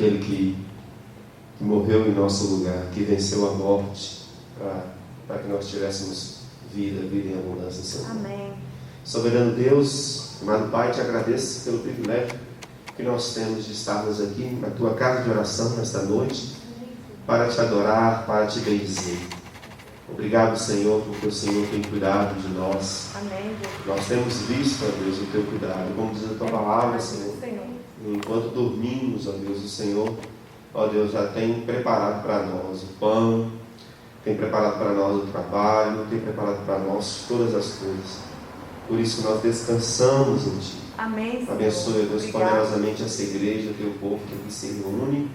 aquele que morreu em nosso lugar, que venceu a morte, para que nós tivéssemos vida em abundância em seu nome. Amém. Soberano Deus, amado Pai, te agradeço pelo privilégio que nós temos de estarmos aqui na tua casa de oração nesta noite, para te adorar, para te bendizer. Obrigado, Senhor, porque o Senhor tem cuidado de nós. Amém, Deus. Nós temos visto, ó Deus, o teu cuidado. Como diz a tua palavra, Senhor, enquanto dormimos, ó Deus, o Senhor, ó Deus, já tem preparado para nós o pão, tem preparado para nós o trabalho, tem preparado para nós todas as coisas. Por isso nós descansamos em Ti. Amém, Senhor. Abençoe, Deus, Obrigado. poderosamente essa igreja, o teu povo que aqui se reúne.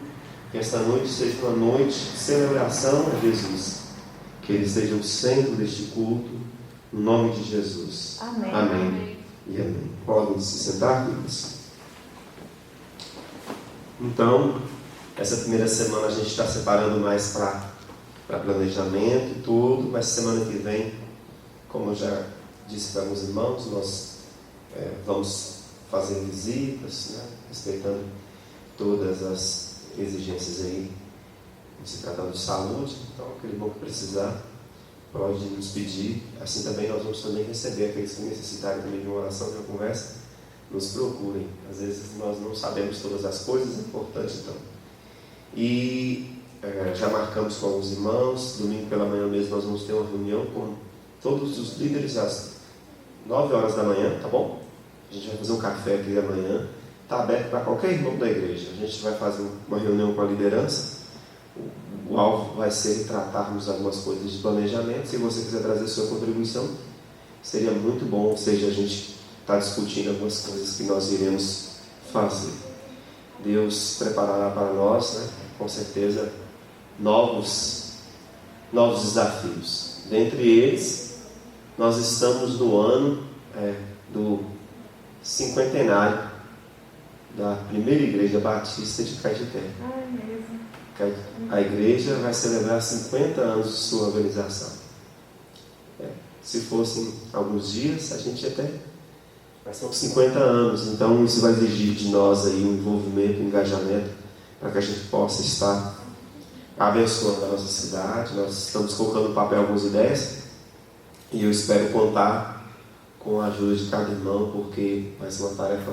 Que esta noite seja uma noite de celebração a Jesus. Que Ele seja o centro deste culto, no nome de Jesus. Amém. Amém e amém. Podem se sentar, queridos. Então, essa primeira semana a gente está separando mais para planejamento e tudo, mas semana que vem, como eu já disse para alguns irmãos, nós vamos fazer visitas, né, respeitando todas as exigências aí, se tratando de saúde. Então, aquele irmão que precisar pode nos pedir. Assim também nós vamos também receber aqueles que necessitarem também de uma oração, de uma conversa, nos procurem. Às vezes nós não sabemos todas as coisas, é importante então. E já marcamos com alguns irmãos, domingo pela manhã mesmo nós vamos ter uma reunião com todos os líderes às 9 horas da manhã, tá bom? A gente vai fazer um café aqui amanhã, está aberto para qualquer irmão da igreja. A gente vai fazer uma reunião com a liderança. O alvo vai ser tratarmos algumas coisas de planejamento. Se você quiser trazer sua contribuição, seria muito bom, ou seja, a gente está discutindo algumas coisas que nós iremos fazer. Deus preparará para nós, né, com certeza, novos desafios. Dentre eles, nós estamos no ano do cinquentenário da primeira igreja batista de Caetité. É mesmo. A igreja vai celebrar 50 anos de sua organização. Se fossem alguns dias, a gente até... Mas são 50 anos, então isso vai exigir de nós aí um envolvimento, um engajamento, para que a gente possa estar abençoando a nossa cidade. Nós estamos colocando no papel algumas ideias, e eu espero contar com a ajuda de cada irmão, porque vai ser uma tarefa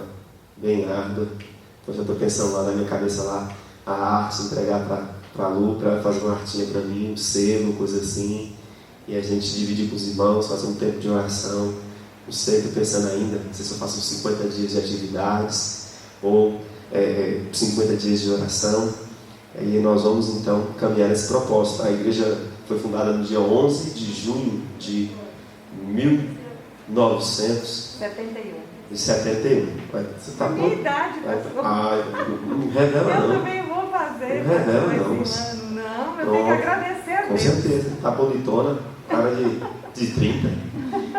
bem árdua. Eu já estou pensando lá na minha cabeça lá, a arte, entregar para a Lu, para fazer uma artinha para mim, um selo, coisa assim, e a gente dividir com os irmãos, fazer um tempo de oração. Não sei, estou pensando ainda, não sei se eu faço uns 50 dias de atividades, ou 50 dias de oração. E nós vamos então caminhar nesse propósito. A igreja foi fundada no dia 11 de junho de 1971. Você está bom? Minha idade, pastor. Não revela não. Eu também vou fazer. Não revela pastor, não. esse ano. Não, eu tenho que agradecer a Deus. Com certeza. Está bonitona, cara de 30.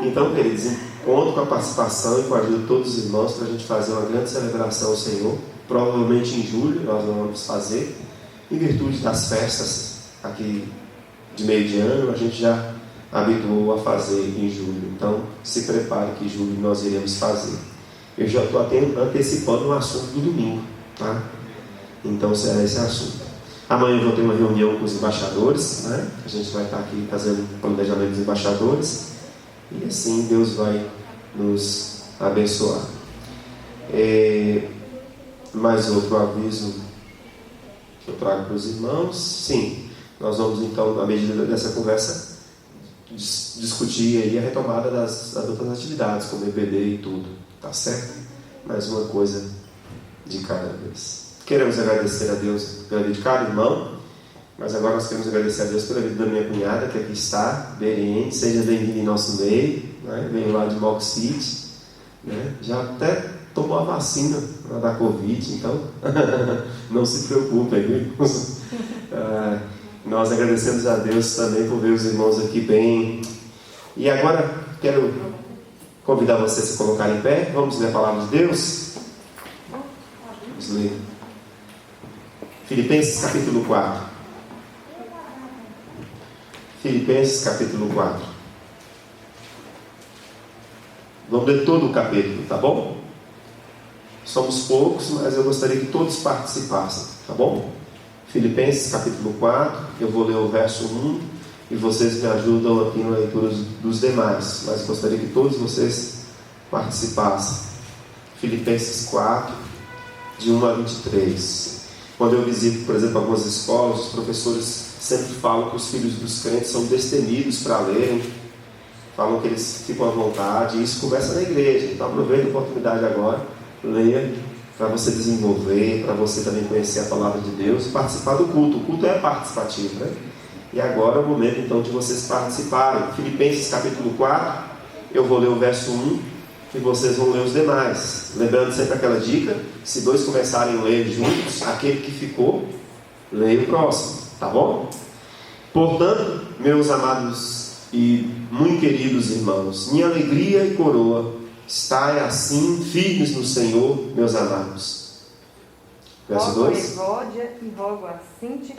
Então, queridos, conto com a participação e com a ajuda de todos os irmãos para a gente fazer uma grande celebração ao Senhor. Provavelmente em julho nós vamos fazer, em virtude das festas aqui de meio de ano, a gente já habituou a fazer em julho. Então, se prepare que em julho nós iremos fazer. Eu já estou antecipando o assunto do domingo, tá? Então, será esse assunto. Amanhã eu vou ter uma reunião com os embaixadores, né? A gente vai estar aqui fazendo planejamento dos embaixadores, e assim Deus vai nos abençoar. Mais outro aviso que eu trago para os irmãos. Sim, nós vamos então, à medida dessa conversa, discutir aí a retomada das outras atividades, como EBD e tudo, tá certo? Mais uma coisa de cada vez. Queremos agradecer a Deus pela vida de cada irmão, mas agora nós queremos agradecer a Deus pela vida da minha cunhada, que aqui está, Berien. Seja bem-vindo em nosso meio, né? Veio lá de Mock City, né? Já até tomou a vacina da Covid, então não se preocupem, irmãos. Nós agradecemos a Deus também por ver os irmãos aqui bem. E agora quero convidar vocês a se colocarem em pé. Vamos ler a palavra de Deus. Vamos ler Filipenses capítulo 4. Filipenses capítulo 4. Vamos ler todo o capítulo, tá bom? Somos poucos, mas eu gostaria que todos participassem, tá bom? Filipenses capítulo 4, eu vou ler o verso 1 e vocês me ajudam aqui na leitura dos demais, mas gostaria que todos vocês participassem. Filipenses 4, de 1 a 23. Quando eu visito, por exemplo, algumas escolas, os professores sempre falam que os filhos dos crentes são destemidos para lerem, falam que eles ficam à vontade, e isso conversa na igreja. Então aproveita a oportunidade agora, leia, para você desenvolver, para você também conhecer a palavra de Deus e participar do culto. O culto é participativo, né? E agora é o momento então de vocês participarem. Filipenses capítulo 4, eu vou ler o verso 1 e vocês vão ler os demais. Lembrando sempre aquela dica: se dois começarem a ler juntos, aquele que ficou, leia o próximo, tá bom? Portanto, meus amados e muito queridos irmãos, minha alegria e coroa, estai assim firmes no Senhor, meus amados. Verso 2. Rogo a Evódia e rogo a Síntique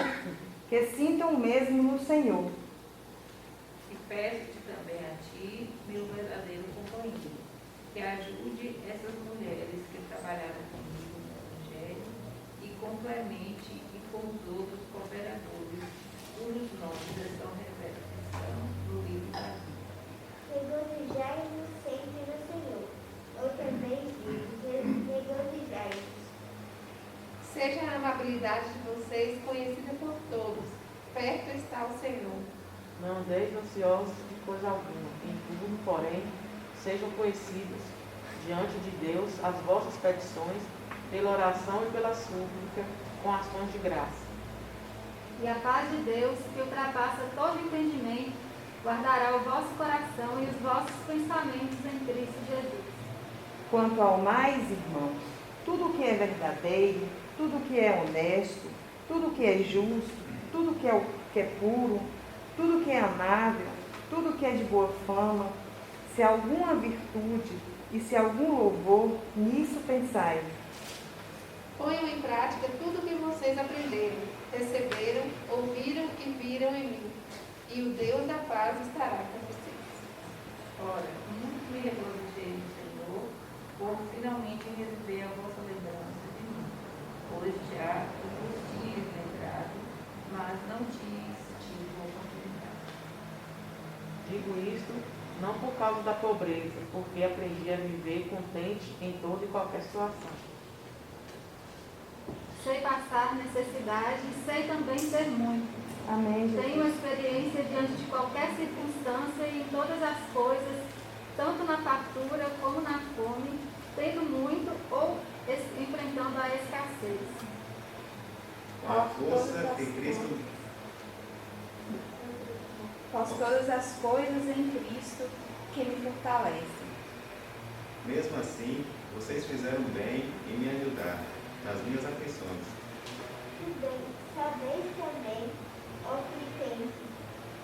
que sintam o mesmo no Senhor. E peço-te também a ti, meu verdadeiro companheiro, que ajude essas mulheres que trabalharam comigo no Evangelho e complemente e com os outros cooperadores, cujos nomes estão revelados no livro da vida. Regozijai-vos sempre no Senhor. Outra vez digo, regozijai-vos. Seja a amabilidade de vocês conhecida por todos. Perto está o Senhor. Não andeis ansiosos de coisa alguma. Em tudo, porém, sejam conhecidas diante de Deus as vossas petições, pela oração e pela súplica, com ações de graça. E a paz de Deus, que ultrapassa todo entendimento, guardará o vosso coração e os vossos pensamentos em Cristo Jesus. Quanto ao mais, irmãos, tudo que é verdadeiro, tudo que é honesto, tudo que é justo, tudo que é puro, tudo que é amável, tudo que é de boa fama, se há alguma virtude e se há algum louvor, nisso pensai. Ponham em prática tudo o que vocês aprenderam, receberam, ouviram e viram em mim. E o Deus da paz estará com vocês. Ora, muito me regozijei no Senhor, por finalmente receber a vossa lembrança de mim, pois já vos tinha lembrado, mas não tive oportunidade. Digo isto não por causa da pobreza, porque aprendi a viver contente em toda e qualquer situação. Sei passar necessidade e sei também ter muito. Amém, Jesus. Tenho experiência diante de qualquer circunstância e em todas as coisas, tanto na fartura como na fome, tendo muito ou enfrentando a escassez. Com a força de Cristo. Posso todas as coisas em Cristo que me fortalecem. Mesmo assim, vocês fizeram bem em me ajudar nas minhas aflições. E bem, sabeis também, ó Filipenses,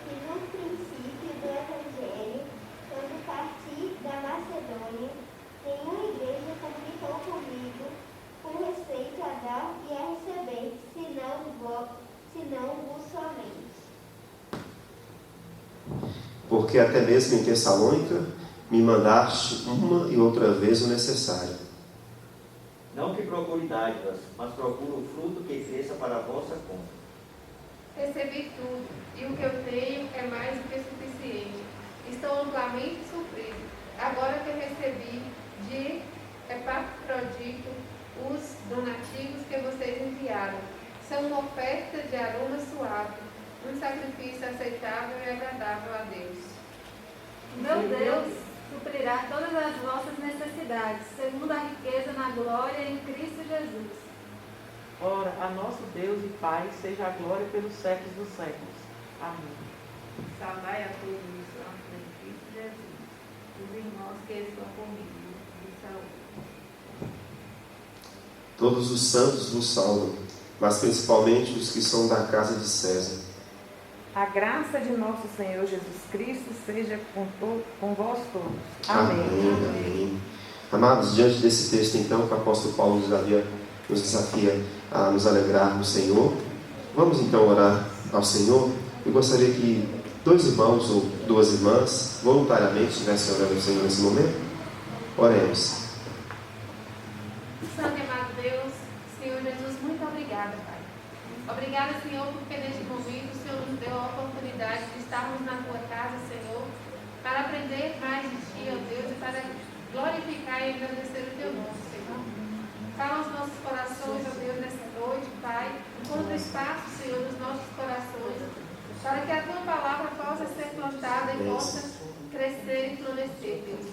que no princípio do Evangelho, quando parti da Macedônia, nenhuma igreja comunicou comigo com respeito a dar e a receber, senão vos somente. Porque até mesmo em Tessalônica me mandaste uma e outra vez o necessário. Não que procure dádivas, mas procure o fruto que cresça para a vossa conta. Recebi tudo, e o que eu tenho é mais do que suficiente. Estou amplamente suprido. Agora que recebi de Epafrodito os donativos que vocês enviaram, são uma oferta de aroma suave, um sacrifício aceitável e agradável a Deus. Meu Deus suprirá todas as vossas necessidades, segundo a riqueza na glória em Cristo Jesus. Ora, a nosso Deus e Pai seja a glória pelos séculos dos séculos. Amém. Saudai a todos os santos em Cristo Jesus, os irmãos que estão comigo de saúde. Todos os santos vos saudam, mas principalmente os que são da casa de César. A graça de nosso Senhor Jesus Cristo seja com vós todos. Amém. Amém. Amados, diante desse texto então que o apóstolo Paulo nos desafia a nos alegrar no Senhor, vamos então orar ao Senhor. Eu gostaria que 2 irmãos ou 2 irmãs voluntariamente estivessem orando ao Senhor nesse momento. Oremos. Santo e amado Deus, Senhor Jesus, muito obrigada, Pai. Obrigada, Senhor, porque neste momento o Senhor nos deu a oportunidade de estarmos na Tua casa, Senhor, para aprender mais de Ti, ó Deus, e para glorificar e agradecer o Teu nome, Senhor. Fala aos nossos corações, ó Deus, nesta noite, Pai. Encontra espaço, Senhor, nos nossos corações, para que a Tua palavra possa ser plantada e possa crescer e florescer, Deus.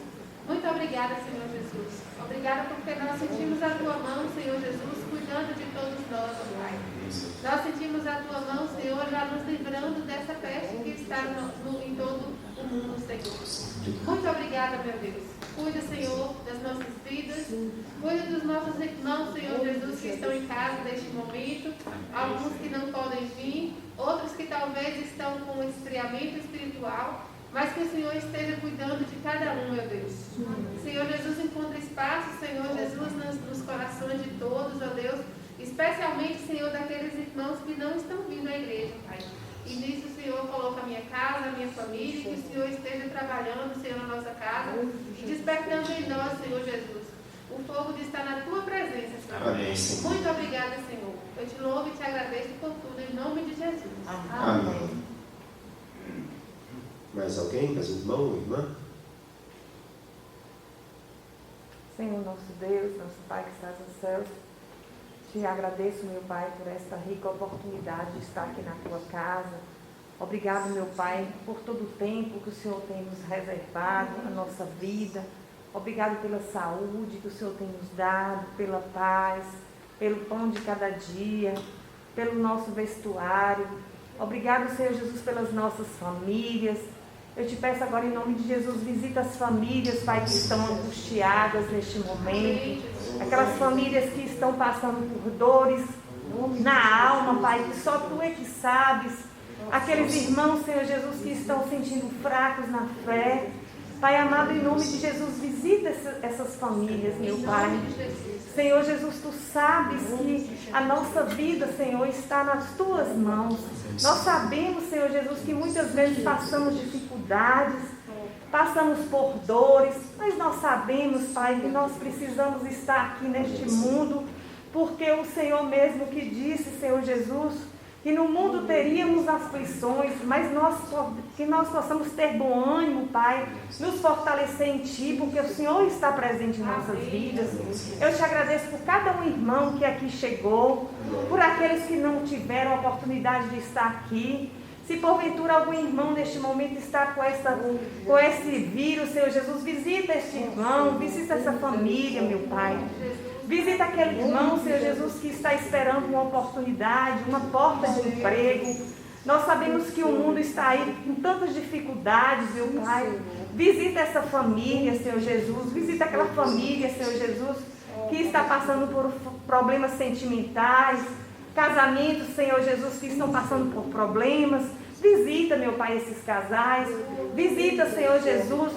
Muito obrigada, Senhor Jesus. Obrigada porque nós sentimos a Tua mão, Senhor Jesus, cuidando de todos nós, ó Pai. Nós sentimos a Tua mão, Senhor, já nos livrando dessa peste que está em todo o mundo, Senhor. Muito obrigada, meu Deus. Cuida, Senhor, das nossas vidas. Cuida dos nossos irmãos, Senhor Jesus, que estão em casa neste momento. Alguns que não podem vir, outros que talvez estão com esfriamento espiritual. Mas que o Senhor esteja cuidando de cada um, meu Deus. Senhor Jesus, encontra espaço, Senhor Jesus, nos corações de todos, ó Deus. Especialmente, Senhor, daqueles irmãos que não estão vindo à igreja, Pai. E nisso, Senhor, coloca a minha casa, a minha família, que o Senhor esteja trabalhando, Senhor, na nossa casa. E despertando em nós, Senhor Jesus, o fogo de estar na Tua presença, Senhor. Amém, Senhor. Muito obrigada, Senhor. Eu te louvo e te agradeço por tudo, em nome de Jesus. Amém. Mais alguém? Mais um irmão ou irmã? Senhor nosso Deus, nosso Pai que estás nos céus, te agradeço, meu Pai, por esta rica oportunidade de estar aqui na Tua casa. Obrigado, meu Pai, por todo o tempo que o Senhor tem nos reservado, a nossa vida. Obrigado pela saúde que o Senhor tem nos dado, pela paz, pelo pão de cada dia, pelo nosso vestuário. Obrigado, Senhor Jesus, pelas nossas famílias. Eu te peço agora, em nome de Jesus, visita as famílias, Pai, que estão angustiadas neste momento. Aquelas famílias que estão passando por dores na alma, Pai, que só Tu é que sabes. Aqueles irmãos, Senhor Jesus, que estão sentindo fracos na fé. Pai amado, em nome de Jesus, visita essas famílias, meu Pai. Senhor Jesus, Tu sabes que a nossa vida, Senhor, está nas Tuas mãos. Nós sabemos, Senhor Jesus, que muitas vezes passamos dificuldades, passamos por dores, mas nós sabemos, Pai, que nós precisamos estar aqui neste mundo, porque o Senhor mesmo que disse, Senhor Jesus, que no mundo teríamos aflições, mas que nós possamos ter bom ânimo, Pai, nos fortalecer em Ti, porque o Senhor está presente em nossas vidas. Eu te agradeço por cada um irmão que aqui chegou, por aqueles que não tiveram a oportunidade de estar aqui. Se porventura algum irmão neste momento está com esse vírus, Senhor Jesus, visita este irmão, visita essa família, meu Pai. Visita aquele irmão, Senhor Jesus, que está esperando uma oportunidade, uma porta de emprego. Nós sabemos que o mundo está aí com tantas dificuldades, meu Pai. Visita essa família, Senhor Jesus. Visita aquela família, Senhor Jesus, que está passando por problemas sentimentais. Casamentos, Senhor Jesus, que estão passando por problemas. Visita, meu Pai, esses casais. Visita, Senhor Jesus,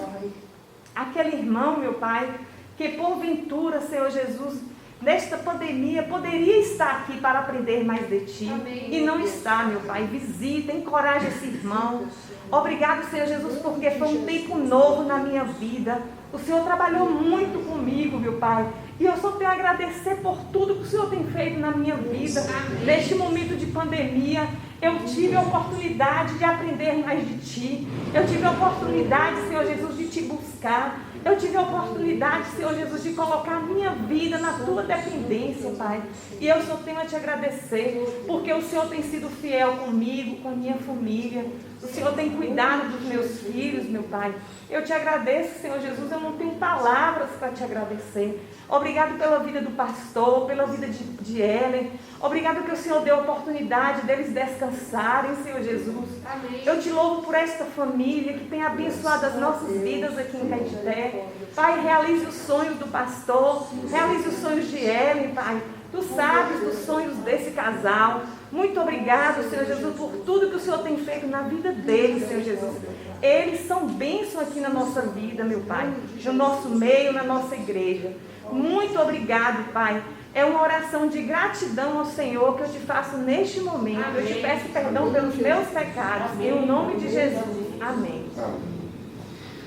aquele irmão, meu Pai, que porventura, Senhor Jesus, nesta pandemia poderia estar aqui para aprender mais de Ti. Amém. E não está, meu Pai. Visita, encoraja esse irmão. Obrigado, Senhor Jesus, porque foi um tempo novo na minha vida. O Senhor trabalhou muito comigo, meu Pai. E eu só tenho a agradecer por tudo que o Senhor tem feito na minha vida. Amém. Neste momento de pandemia, eu tive a oportunidade de aprender mais de Ti. Eu tive a oportunidade, Senhor Jesus, de Te buscar. Eu tive a oportunidade, Senhor Jesus, de colocar a minha vida na Tua dependência, Pai. E eu só tenho a Te agradecer, porque o Senhor tem sido fiel comigo, com a minha família. O Senhor tem cuidado dos meus filhos, meu Pai. Eu Te agradeço, Senhor Jesus, eu não tenho palavras para Te agradecer. Obrigado pela vida do pastor, pela vida de Ellen. Obrigado que o Senhor deu a oportunidade deles descansarem, Senhor Jesus. Amém. Eu Te louvo por esta família que tem abençoado as nossas vidas aqui em Caetité. Pai, realize os sonhos do pastor, realize os sonhos de Ellen, Pai. Tu sabes dos sonhos desse casal. Muito obrigado, Senhor Jesus, por tudo que o Senhor tem feito na vida deles, Senhor Jesus. Eles são bênção aqui na nossa vida, meu Pai, no nosso meio, na nossa igreja. Muito obrigado, Pai. É uma oração de gratidão ao Senhor que eu te faço neste momento. Amém. Eu te peço perdão pelos meus pecados. Amém. Em nome de Jesus. Amém.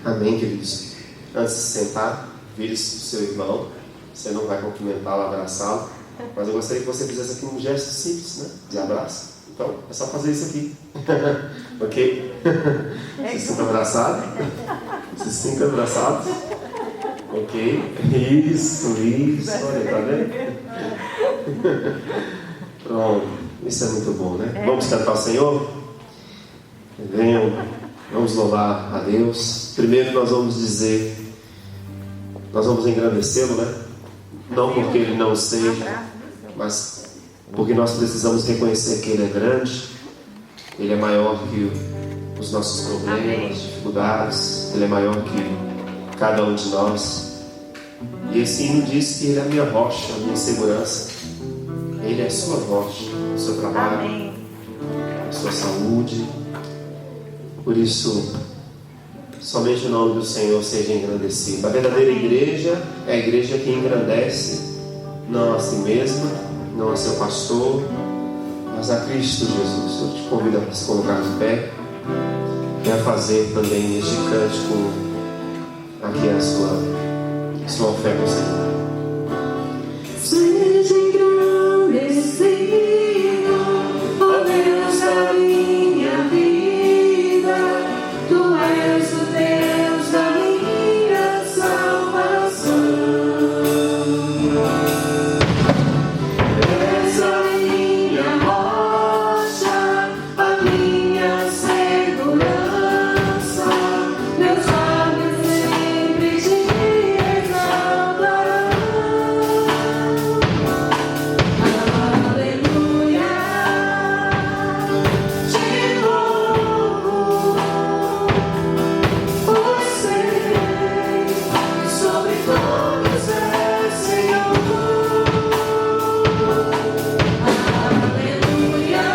Amém, queridos. Antes de sentar, vire-se para o seu irmão. Você não vai cumprimentá-lo, abraçá-lo, mas eu gostaria que você fizesse aqui um gesto simples, né? De abraço. Então, é só fazer isso aqui. Ok? Se sinta abraçado. Se sinta abraçado. Ok? Isso. Olha, tá vendo? Pronto. Isso é muito bom, né? Vamos cantar ao Senhor? Venham. Vamos louvar a Deus. Primeiro nós vamos dizer, nós vamos engrandecê-lo, né? Não porque Ele não seja, mas porque nós precisamos reconhecer que Ele é grande, Ele é maior que os nossos problemas, dificuldades, Ele é maior que cada um de nós. E esse hino diz que Ele é a minha rocha, a minha segurança. Ele é a sua rocha, o seu trabalho, a sua saúde. Por isso, somente o nome do Senhor seja engrandecido. A verdadeira igreja é a igreja que engrandece, não a si mesma, não a seu pastor, mas a Cristo Jesus. Eu te convido a se colocar de pé e a fazer também este cântico aqui a sua oferta ao Senhor. Seja engrandecido, ó Deus da minha vida, Tu és o Deus da minha salvação. És a minha rocha, a minha segurança, meus lábios sempre te exaltarão. Aleluia, te louvo, pois sei que sobre todos é Senhor. Aleluia,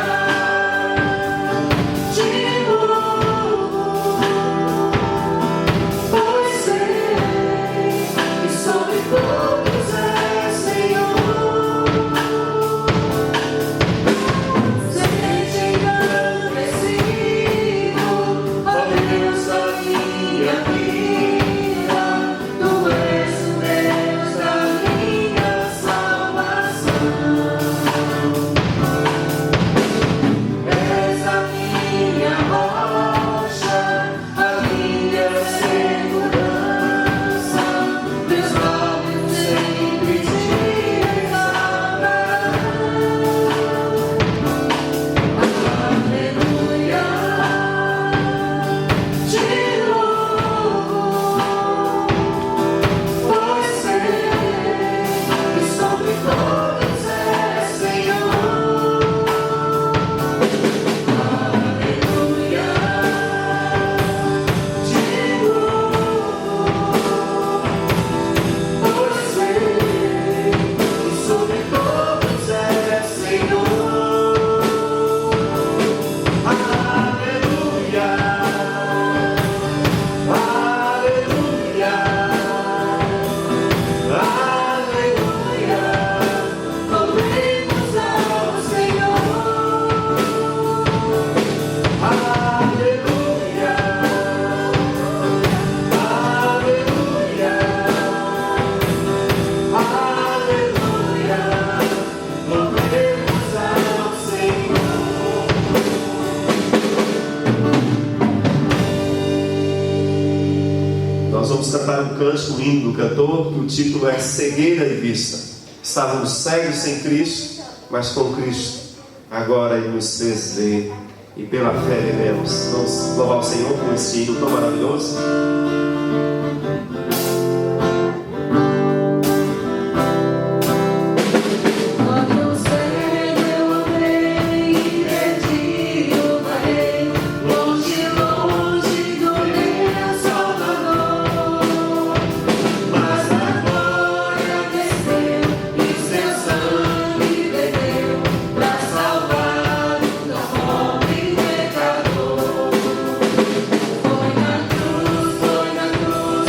te louvo, pois sei que sobre todos é Senhor. Seja engrandecido, ó Deus da minha vida, Tu és o Deus da minha salvação. És a minha rocha, a minha segurança, meus lábios sempre te exaltarão. Aleluia, te louvo, pois sei que sobre todos é Senhor. Aleluia, te louvo, pois sei que sobre todos é Senhor. Aleluia, aleluia, aleluia, louvemos ao Senhor. Aleluia, aleluia, aleluia, louvemos ao Senhor. Nós vamos cantar um cântico, um hino do cantor, que o título é Cegueira de Vista. Estávamos cegos sem Cristo, mas com Cristo agora Ele nos fez ver, e pela fé vivemos. Vamos louvar o Senhor com esse hino tão maravilhoso. Quando cedo eu andei e perdi o parei, longe, longe do meu Salvador. Mas a glória desceu e seu sangue bebeu pra salvar o tão pobre pecador. Foi na cruz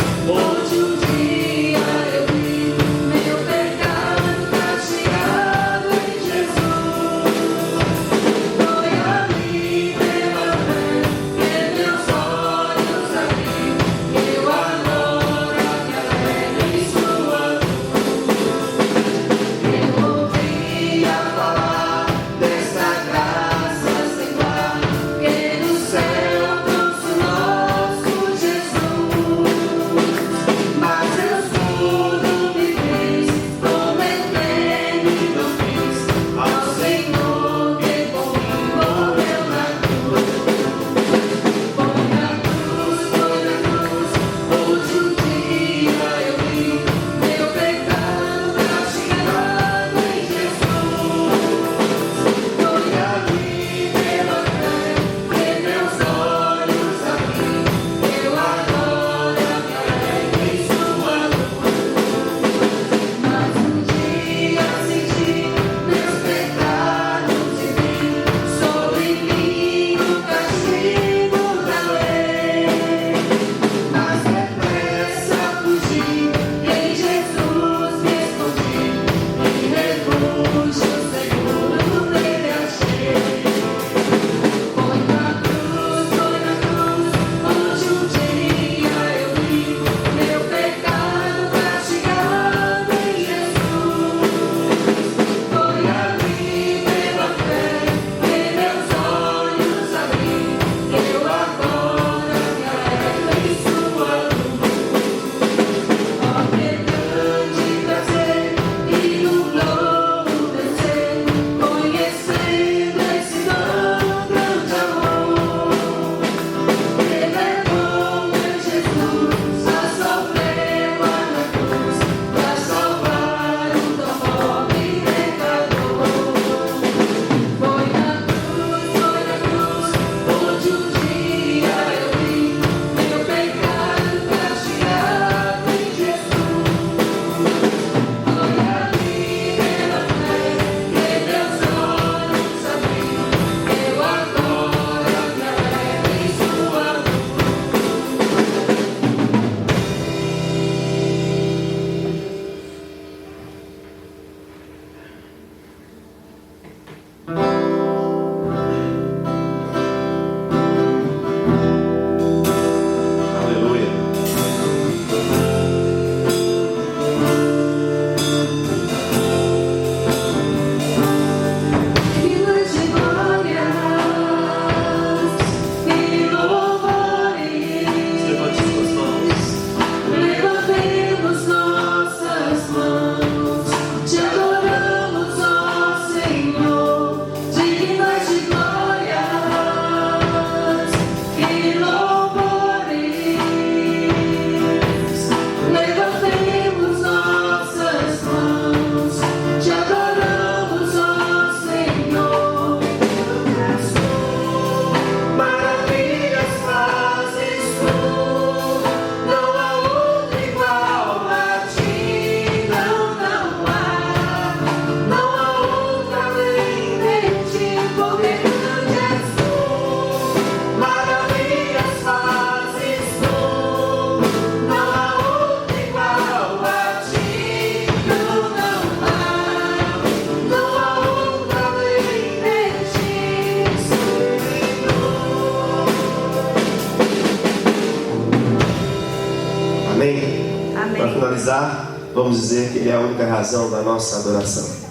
finalizar, vamos dizer que Ele é a única razão da nossa adoração.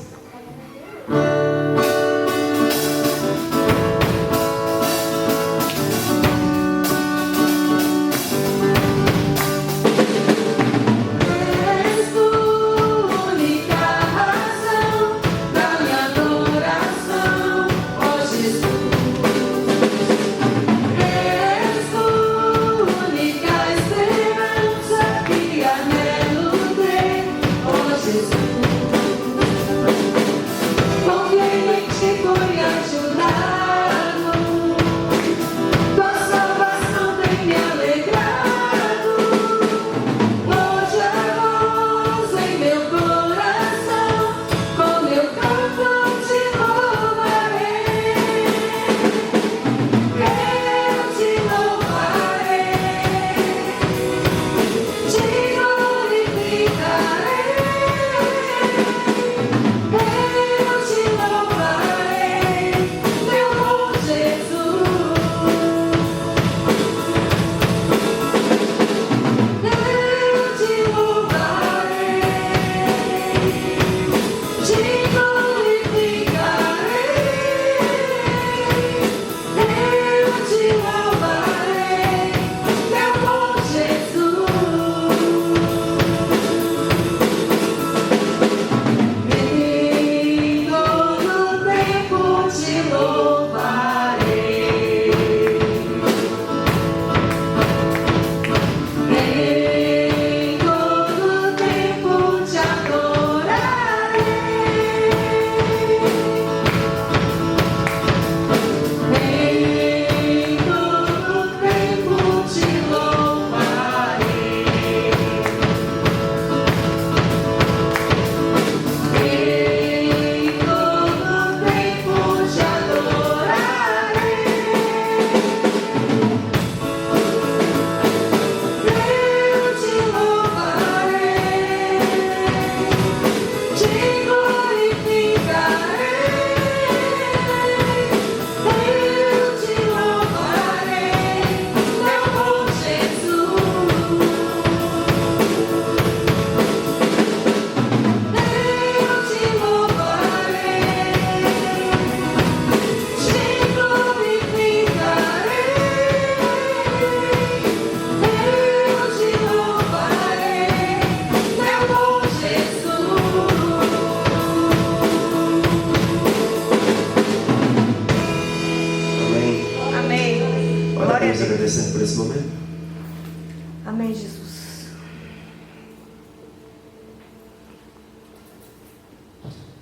Agradecendo por esse momento. Amém, Jesus.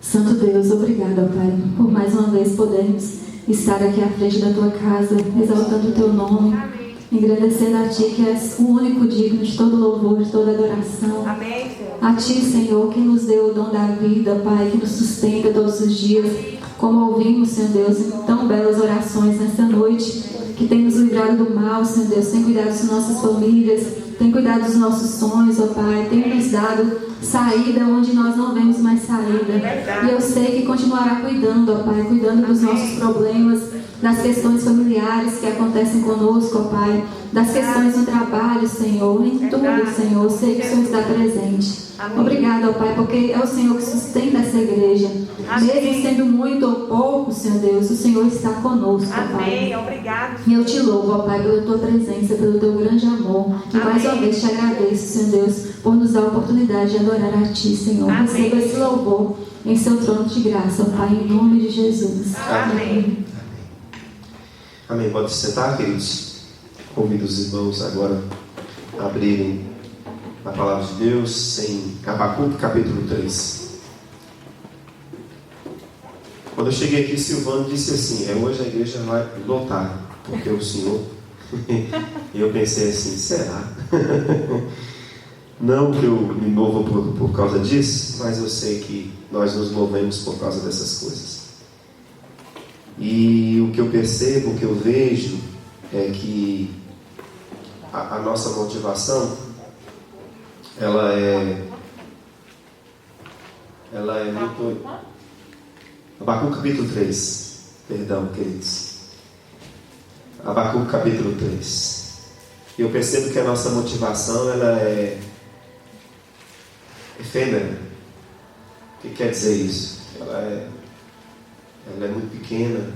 Santo Deus, obrigada, Pai, por mais uma vez podermos estar aqui à frente da Tua casa, exaltando o Teu nome, engrandecendo a Ti, que és o único digno de todo louvor, de toda adoração. Amém, Senhor. A Ti, Senhor, que nos deu o dom da vida, Pai, que nos sustenta todos os dias, como ouvimos, Senhor Deus, em tão belas orações nessa noite, que tem nos livrado do mal, Senhor Deus, tem cuidado das nossas famílias, tem cuidado dos nossos sonhos, ó Pai, tem nos dado saída onde nós não vemos mais saída. E eu sei que continuará cuidando, ó Pai, cuidando dos nossos problemas, das questões familiares que acontecem conosco, ó Pai, das questões do trabalho, Senhor, em tudo, Senhor, eu sei que o Senhor está presente. Obrigada, ó Pai, porque é o Senhor que sustenta essa igreja. Mesmo sendo muito ou pouco, Senhor Deus, o Senhor está conosco, ó Pai. Obrigado. E eu te louvo, ó Pai, pela Tua presença, pelo Teu grande amor. E mais uma vez te agradeço, Senhor Deus, por nos dar a oportunidade de adorar a Ti, Senhor. Receba esse louvor em Seu trono de graça, ó Pai, em nome de Jesus. Amém. Amém. Pode se sentar, queridos. Convido os irmãos agora a abrirem a palavra de Deus em Abacuque, capítulo 3. Quando eu cheguei aqui, Silvano disse assim: hoje a igreja vai lotar, porque o Senhor... E eu pensei assim, será? Não que eu me mova por causa disso, mas eu sei que nós nos movemos por causa dessas coisas. E o que eu percebo, o que eu vejo, é que a nossa motivação, ela é muito... Abacuque capítulo 3, perdão, queridos. Abacuque capítulo 3. E eu percebo que a nossa motivação, ela é efêmera. O que quer dizer isso? Ela é muito pequena,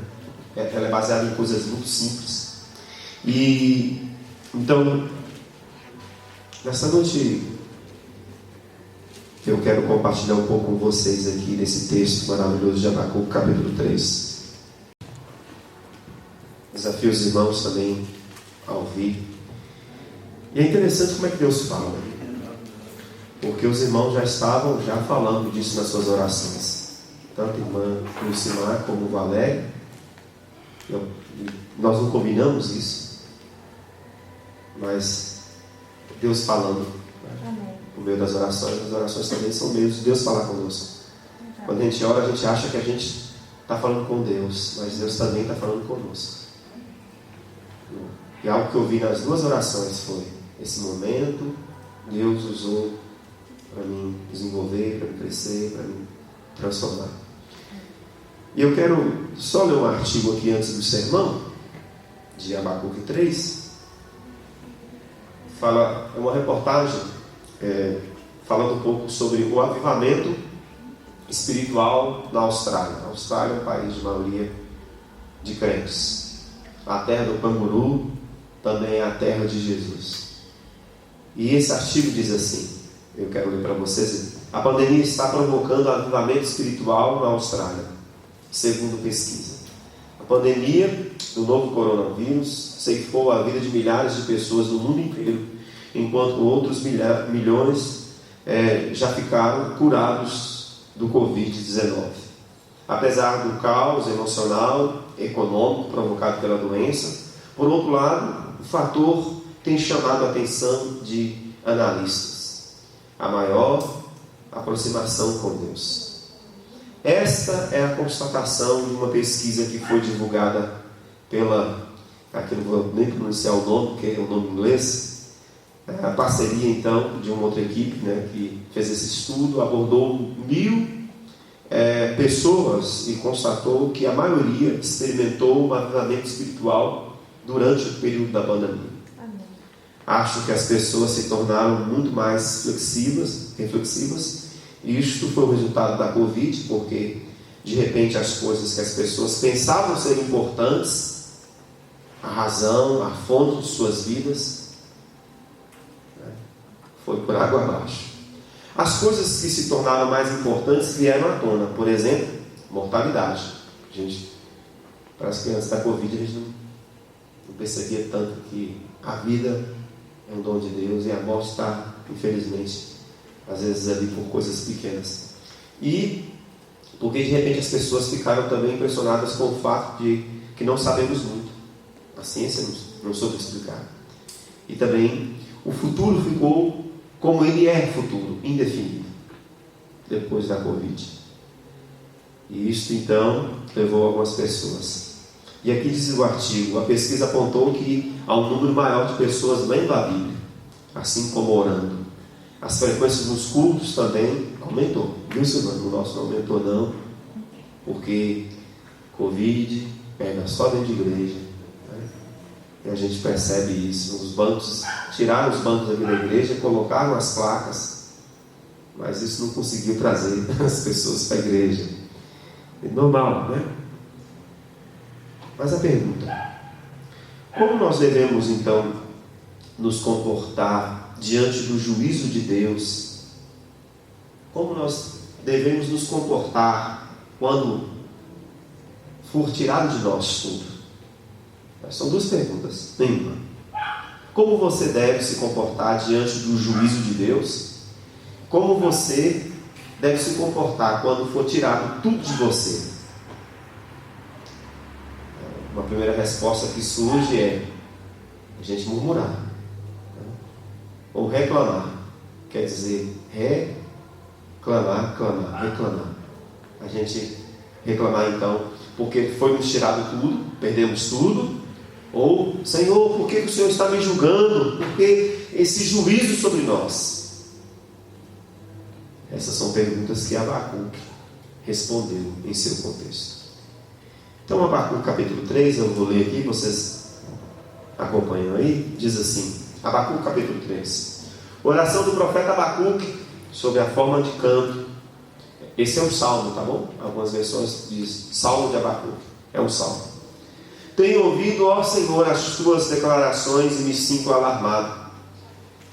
ela é baseada em coisas muito simples. E então, nessa noite, eu quero compartilhar um pouco com vocês aqui nesse texto maravilhoso de Abacuque, capítulo 3. Desafio os irmãos também a ouvir. E é interessante como é que Deus fala, porque os irmãos já estavam falando disso nas suas orações. Tanto a irmã Lucimar como o Valério. Nós não combinamos isso, mas Deus falando, né? Por meio das orações. As orações também são meios de Deus falar conosco. Quando a gente ora, a gente acha que a gente está falando com Deus, mas Deus também está falando conosco. E algo que eu vi nas duas orações foi: esse momento Deus usou para me desenvolver, para me crescer, para me transformar. E eu quero só ler um artigo aqui antes do sermão, de Abacuque 3. É uma reportagem falando um pouco sobre o avivamento espiritual na Austrália. A Austrália é um país de maioria de crentes. A terra do canguru também é a terra de Jesus. E esse artigo diz assim, eu quero ler para vocês: a pandemia está provocando avivamento espiritual na Austrália, segundo pesquisa. A pandemia do novo coronavírus ceifou a vida de milhares de pessoas no mundo inteiro, enquanto outros milhões já ficaram curados do Covid-19. Apesar do caos emocional e econômico provocado pela doença, por outro lado, o fator tem chamado a atenção de analistas: a maior aproximação com Deus. Esta é a constatação de uma pesquisa que foi divulgada aqui não vou nem pronunciar o nome, porque é o nome em inglês, a parceria então de uma outra equipe, né, que fez esse estudo, abordou 1.000 pessoas e constatou que a maioria experimentou um avivamento espiritual durante o período da pandemia. Acho que as pessoas se tornaram muito mais reflexivas, e isto foi o resultado da Covid, porque de repente as coisas que as pessoas pensavam ser importantes, a razão, a fonte de suas vidas, foi por água abaixo. As coisas que se tornaram mais importantes vieram à tona. Por exemplo, mortalidade. Para as crianças da Covid, a gente não percebia tanto que a vida é um dom de Deus e a morte está, infelizmente, às vezes ali por coisas pequenas. E porque de repente as pessoas ficaram também impressionadas com o fato de que não sabemos muito. A ciência não soube explicar. E também o futuro ficou como ele é futuro, indefinido, depois da Covid. E isso então levou algumas pessoas. E aqui diz o artigo: a pesquisa apontou que há um número maior de pessoas lendo a Bíblia, assim como orando. As frequências nos cultos também aumentou. Viu, Silvano? O nosso não aumentou não, porque Covid pega só dentro de igreja, né? E a gente percebe isso. Os bancos, tiraram os bancos aqui da igreja, colocaram as placas, mas isso não conseguiu trazer as pessoas para a igreja. É normal, né? Mas a pergunta: como nós devemos então nos comportar diante do juízo de Deus? Como nós devemos nos comportar quando for tirado de nós tudo? São duas perguntas. Nenhuma. Como você deve se comportar diante do juízo de Deus? Como você deve se comportar quando for tirado tudo de você? Uma primeira resposta que surge é a gente murmurar, né? Ou reclamar. Quer dizer, reclamar. A gente reclamar então, porque foi nos tirado tudo, perdemos tudo. Ou, Senhor, por que o Senhor está me julgando? Por que esse juízo sobre nós? Essas são perguntas que Abacuque respondeu em seu contexto. Então, Abacuque capítulo 3, eu vou ler aqui, vocês acompanham aí, diz assim, Abacuque capítulo 3. Oração do profeta Abacuque sobre a forma de canto. Esse é um salmo, tá bom? Algumas versões diz Salmo de Abacuque. É um salmo. Tenho ouvido, ó Senhor, as tuas declarações e me sinto alarmado.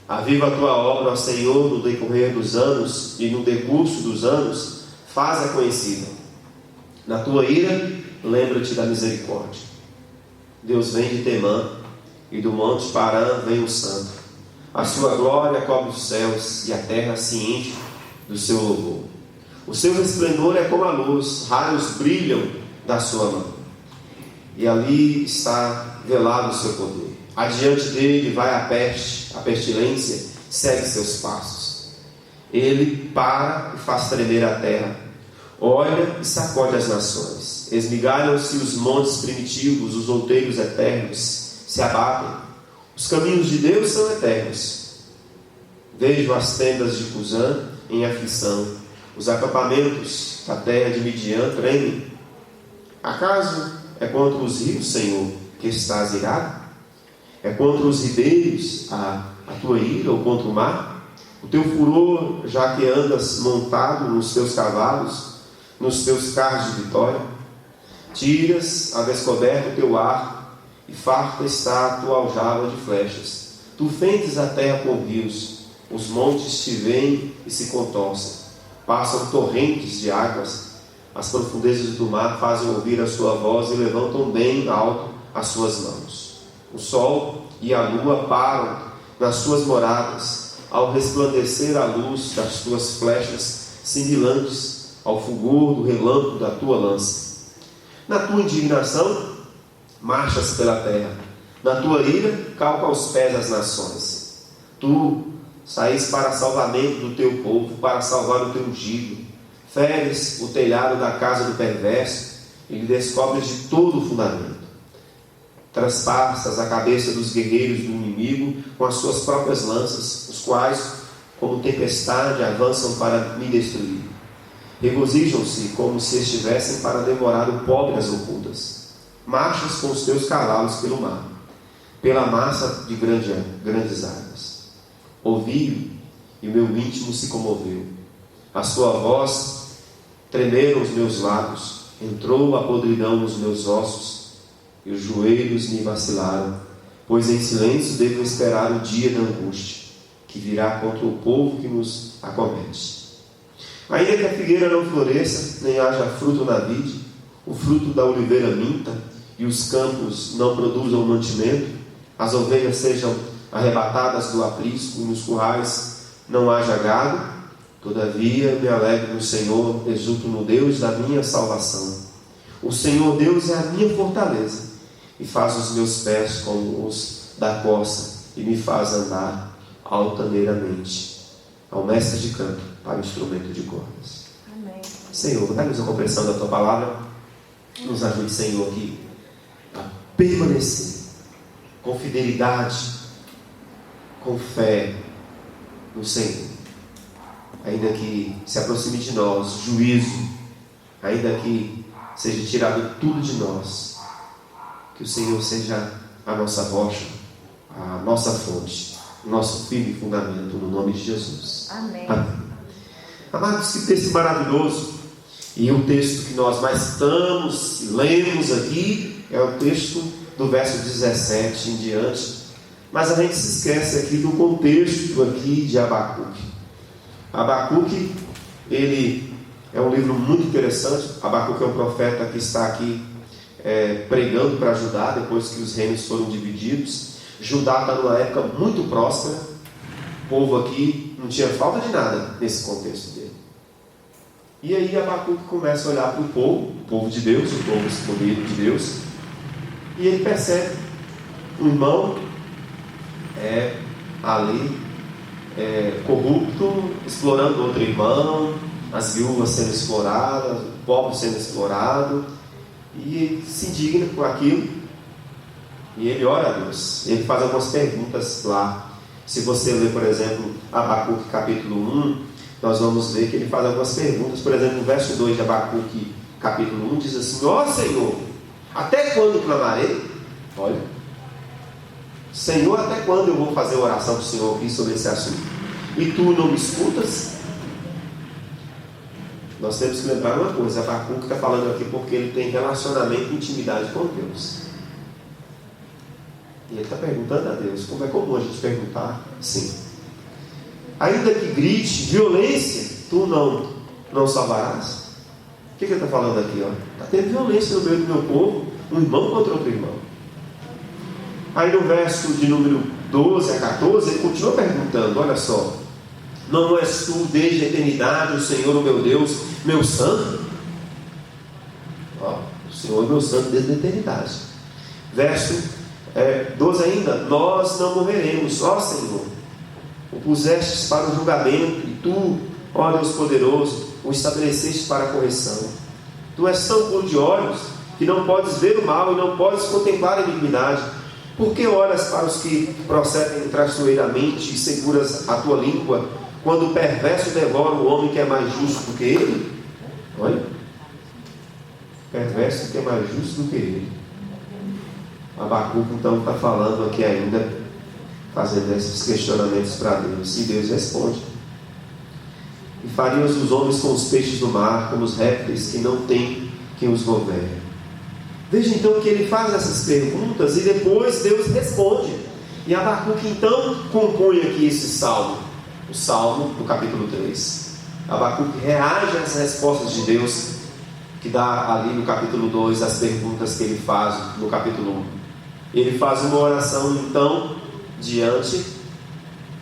Aviva a tua obra, ó Senhor, no decorrer dos anos e no decurso dos anos, faz-a conhecida. Na tua ira, lembra-te da misericórdia. Deus vem de Temã, e do monte Parã vem o santo. A sua glória cobre os céus, e a terra se enche do seu louvor. O seu resplendor é como a luz, raios brilham da sua mão. E ali está velado o seu poder. Adiante dele vai a peste, a pestilência segue seus passos. Ele para e faz tremer a terra. Olha e sacode as nações. Esmigalham-se os montes primitivos, os outeiros eternos se abatem. Os caminhos de Deus são eternos. Vejo as tendas de Cusã em aflição. Os acampamentos da terra de Midian tremem. Acaso é contra os rios, Senhor, que estás irado? É contra os ribeiros a tua ira ou contra o mar? O teu furor, já que andas montado nos teus cavalos, nos teus carros de vitória? Tiras a descoberto o teu arco, e farta está a tua aljava de flechas. Tu fendes a terra com rios, os montes te veem e se contorcem. Passam torrentes de águas, as profundezas do mar fazem ouvir a sua voz e levantam bem alto as suas mãos. O sol e a lua param nas suas moradas, ao resplandecer a luz das tuas flechas cintilantes, ao fulgor do relâmpago da tua lança. Na tua indignação, marchas pela terra. Na tua ira, calca aos pés as nações. Tu saís para salvamento do teu povo, para salvar o teu ungido. Feres o telhado da casa do perverso e lhe descobres de todo o fundamento. Transpassas a cabeça dos guerreiros do inimigo com as suas próprias lanças, os quais, como tempestade, avançam para me destruir. Regozijam-se como se estivessem para devorar o pobre às ocultas. Marchas com os teus cavalos pelo mar, pela massa de grandes águas. Ouvi-o, e o meu íntimo se comoveu. A sua voz tremeram os meus lábios, entrou a podridão nos meus ossos, e os joelhos me vacilaram, pois em silêncio devo esperar o dia da angústia, que virá contra o povo que nos acomete. Ainda que a figueira não floresça, nem haja fruto na vide, o fruto da oliveira minta, e os campos não produzam mantimento, as ovelhas sejam arrebatadas do aprisco, e nos currais não haja gado, todavia me alegro no Senhor, exulto no Deus da minha salvação. O Senhor Deus é a minha fortaleza, e faz os meus pés como os da corça, e me faz andar altaneiramente. Ao mestre de canto, para o instrumento de cordas. Amém. Senhor, dá-nos a compreensão da tua palavra. Nos ajude, Senhor, aqui a permanecer com fidelidade, com fé no Senhor. Ainda que se aproxime de nós juízo, ainda que seja tirado tudo de nós, que o Senhor seja a nossa rocha, a nossa fonte, o nosso firme fundamento, no nome de Jesus. Amém. Amém. Amados, que texto maravilhoso. E o texto que nós mais estamos, lemos aqui, é o texto do verso 17 em diante. Mas a gente se esquece aqui do contexto aqui de Abacuque. Abacuque, ele é um livro muito interessante. Abacuque é um profeta que está aqui pregando para Judá, depois que os reinos foram divididos. Judá está numa época muito próspera. O povo aqui não tinha falta de nada nesse contexto dele. E aí Abacuque começa a olhar para o povo de Deus, o povo escolhido de Deus, e ele percebe um irmão ali corrupto, explorando outro irmão, as viúvas sendo exploradas, o pobre sendo explorado, e ele se indigna com aquilo, e ele ora a Deus. Ele faz algumas perguntas lá. Se você ler, por exemplo, Abacuque capítulo 1, nós vamos ver que ele faz algumas perguntas. Por exemplo, no verso 2 de Abacuque capítulo 1 diz assim: ó Senhor, até quando clamarei? Olha, Senhor, até quando eu vou fazer oração para o Senhor aqui sobre esse assunto? E tu não me escutas? nós temos que lembrar uma coisa: Abacuque está falando aqui porque ele tem relacionamento e intimidade com Deus. E ele está perguntando a Deus, como é comum a gente perguntar, sim. Ainda que grite violência, tu não salvarás. O que ele está falando aqui? Está tendo violência no meio do meu povo, um irmão contra outro irmão. Aí no verso de número 12 a 14, ele continua perguntando, olha só: não és tu desde a eternidade, o Senhor, o meu Deus, meu santo? O Senhor é meu santo desde a eternidade. Verso 12 ainda: nós não morreremos, ó Senhor, o pusestes para o julgamento, e tu, ó Deus poderoso, o estabeleceste para a correção. Tu és tão puro de olhos que não podes ver o mal e não podes contemplar a iniquidade. Por que olhas para os que procedem traiçoeiramente e seguras a tua língua, quando o perverso devora o homem que é mais justo do que ele? Olha, perverso que é mais justo do que ele. Abacuque então está falando aqui ainda, fazendo esses questionamentos para Deus, e Deus responde: e farias os homens com os peixes do mar, como os répteis que não tem quem os governe. Veja então que ele faz essas perguntas e depois Deus responde. E Abacuque então compõe aqui esse salmo, o salmo do capítulo 3. Abacuque reage às respostas de Deus, que dá ali no capítulo 2 as perguntas que ele faz no capítulo 1. Ele faz uma oração então diante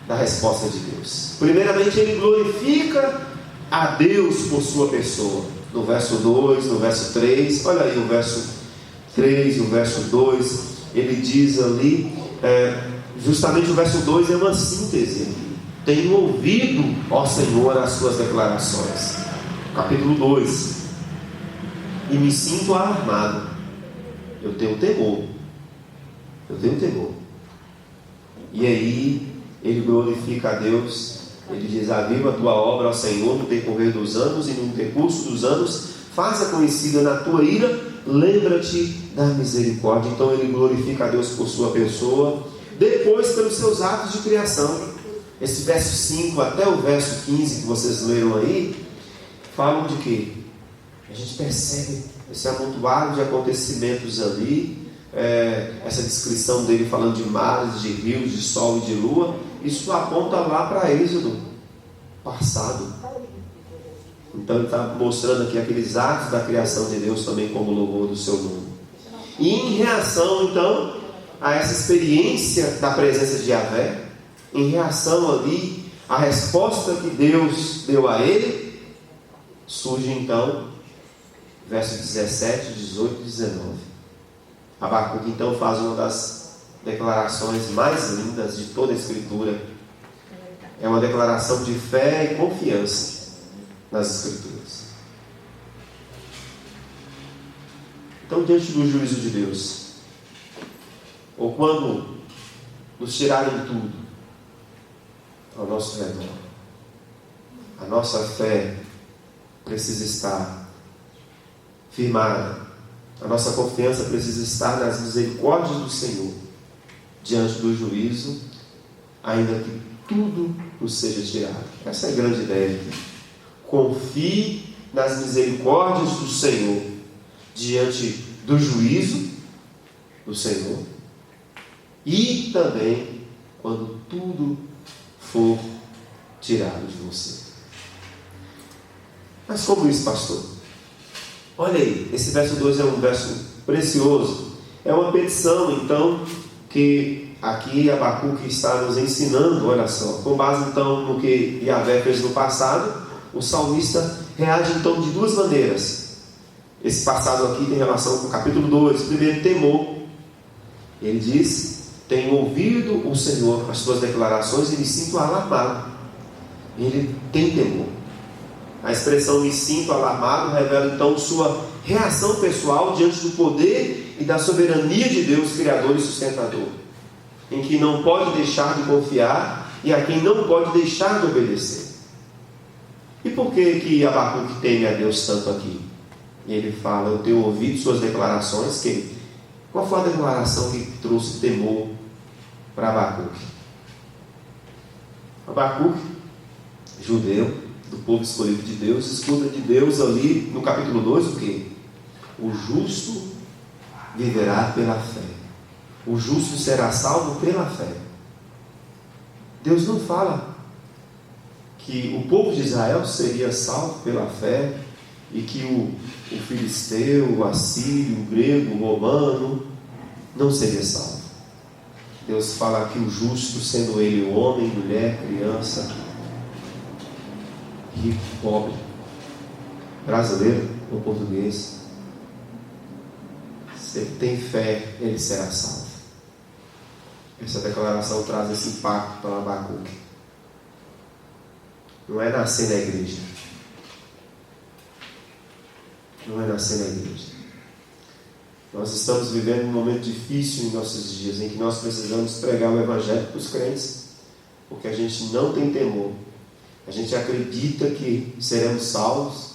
da resposta de Deus. Primeiramente ele glorifica a Deus por sua pessoa. No verso 2, no verso 3, olha aí o verso 3 e o verso 2, ele diz ali, justamente o verso 2 é uma síntese aqui: tenho ouvido, ó Senhor, as suas declarações. Capítulo 2: e me sinto alarmado, eu tenho temor. E aí ele glorifica a Deus. Ele diz: aviva a tua obra, ó Senhor, no decorrer dos anos, e no decurso dos anos faça conhecida na tua ira, lembra-te da misericórdia. Então ele glorifica a Deus por sua pessoa, depois pelos seus atos de criação. Esse verso 5 até o verso 15 que vocês leram aí, falam de quê? A gente percebe esse amontoado de acontecimentos ali, essa descrição dele falando de mares, de rios, de sol e de lua. Isso aponta lá para Êxodo passado. Então ele está mostrando aqui aqueles atos da criação de Deus também como louvor do seu nome. E em reação então a essa experiência da presença de Yahvé, em reação ali à resposta que Deus deu a ele, surge então versos 17, 18 e 19. Abacuque então faz uma das declarações mais lindas de toda a Escritura. É uma declaração de fé e confiança nas Escrituras. Então, diante do juízo de Deus, ou quando nos tirarem tudo ao nosso redor, a nossa fé precisa estar firmada. A nossa confiança precisa estar nas misericórdias do Senhor, diante do juízo, ainda que tudo nos seja tirado. Essa é a grande ideia aqui. Confie nas misericórdias do Senhor, diante do juízo do Senhor, e também quando tudo for tirado de você. Mas como isso, pastor? Olha aí, esse verso 2 é um verso precioso. É uma petição, então, que aqui Abacuque está nos ensinando. Olha só, com base então no que Yahvé fez no passado, o salmista reage então de duas maneiras. Esse passado aqui tem relação com o capítulo 2. Primeiro, temor. Ele diz: tenho ouvido o Senhor as suas declarações e me sinto alarmado. Ele tem temor. A expressão me sinto alarmado revela então sua reação pessoal diante do poder e da soberania de Deus, Criador e Sustentador, em que não pode deixar de confiar e a quem não pode deixar de obedecer. E por que Abacuque teme a Deus tanto aqui? Ele fala: eu tenho ouvido suas declarações. Qual foi a declaração que trouxe temor para Abacuque? Abacuque, judeu, do povo escolhido de Deus, escuta de Deus ali no capítulo 2 o quê? O justo viverá pela fé. O justo será salvo pela fé. Deus não fala que o povo de Israel seria salvo pela fé e que o filisteu, o assírio, o grego, o romano não seria salvo. Deus fala que o justo, sendo ele homem, mulher, criança, rico, pobre, brasileiro ou português, se ele tem fé, ele será salvo. Essa declaração traz esse impacto para Abacuque. Não é nascer na igreja. Não é nascer na igreja. Nós estamos vivendo um momento difícil em nossos dias, em que nós precisamos pregar o Evangelho para os crentes, porque a gente não tem temor. A gente acredita que seremos salvos,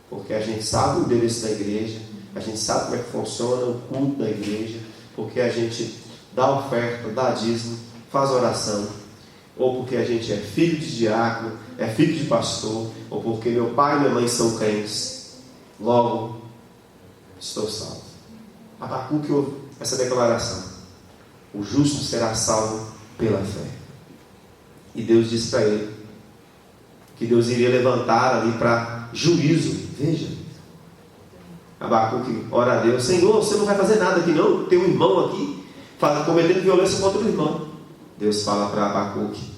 porque a gente sabe o endereço da igreja, a gente sabe como é que funciona o culto da igreja, porque a gente dá oferta, dá dízimo, faz oração, ou porque a gente é filho de diácono, é filho de pastor, ou porque meu pai e minha mãe são crentes, logo estou salvo. Abacuque ouve essa declaração: o justo será salvo pela fé. E Deus disse para ele que Deus iria levantar ali para juízo. Veja, Abacuque ora a Deus: Senhor, você não vai fazer nada aqui não? Tem um irmão aqui cometendo violência contra o irmão. Deus fala para Abacuque: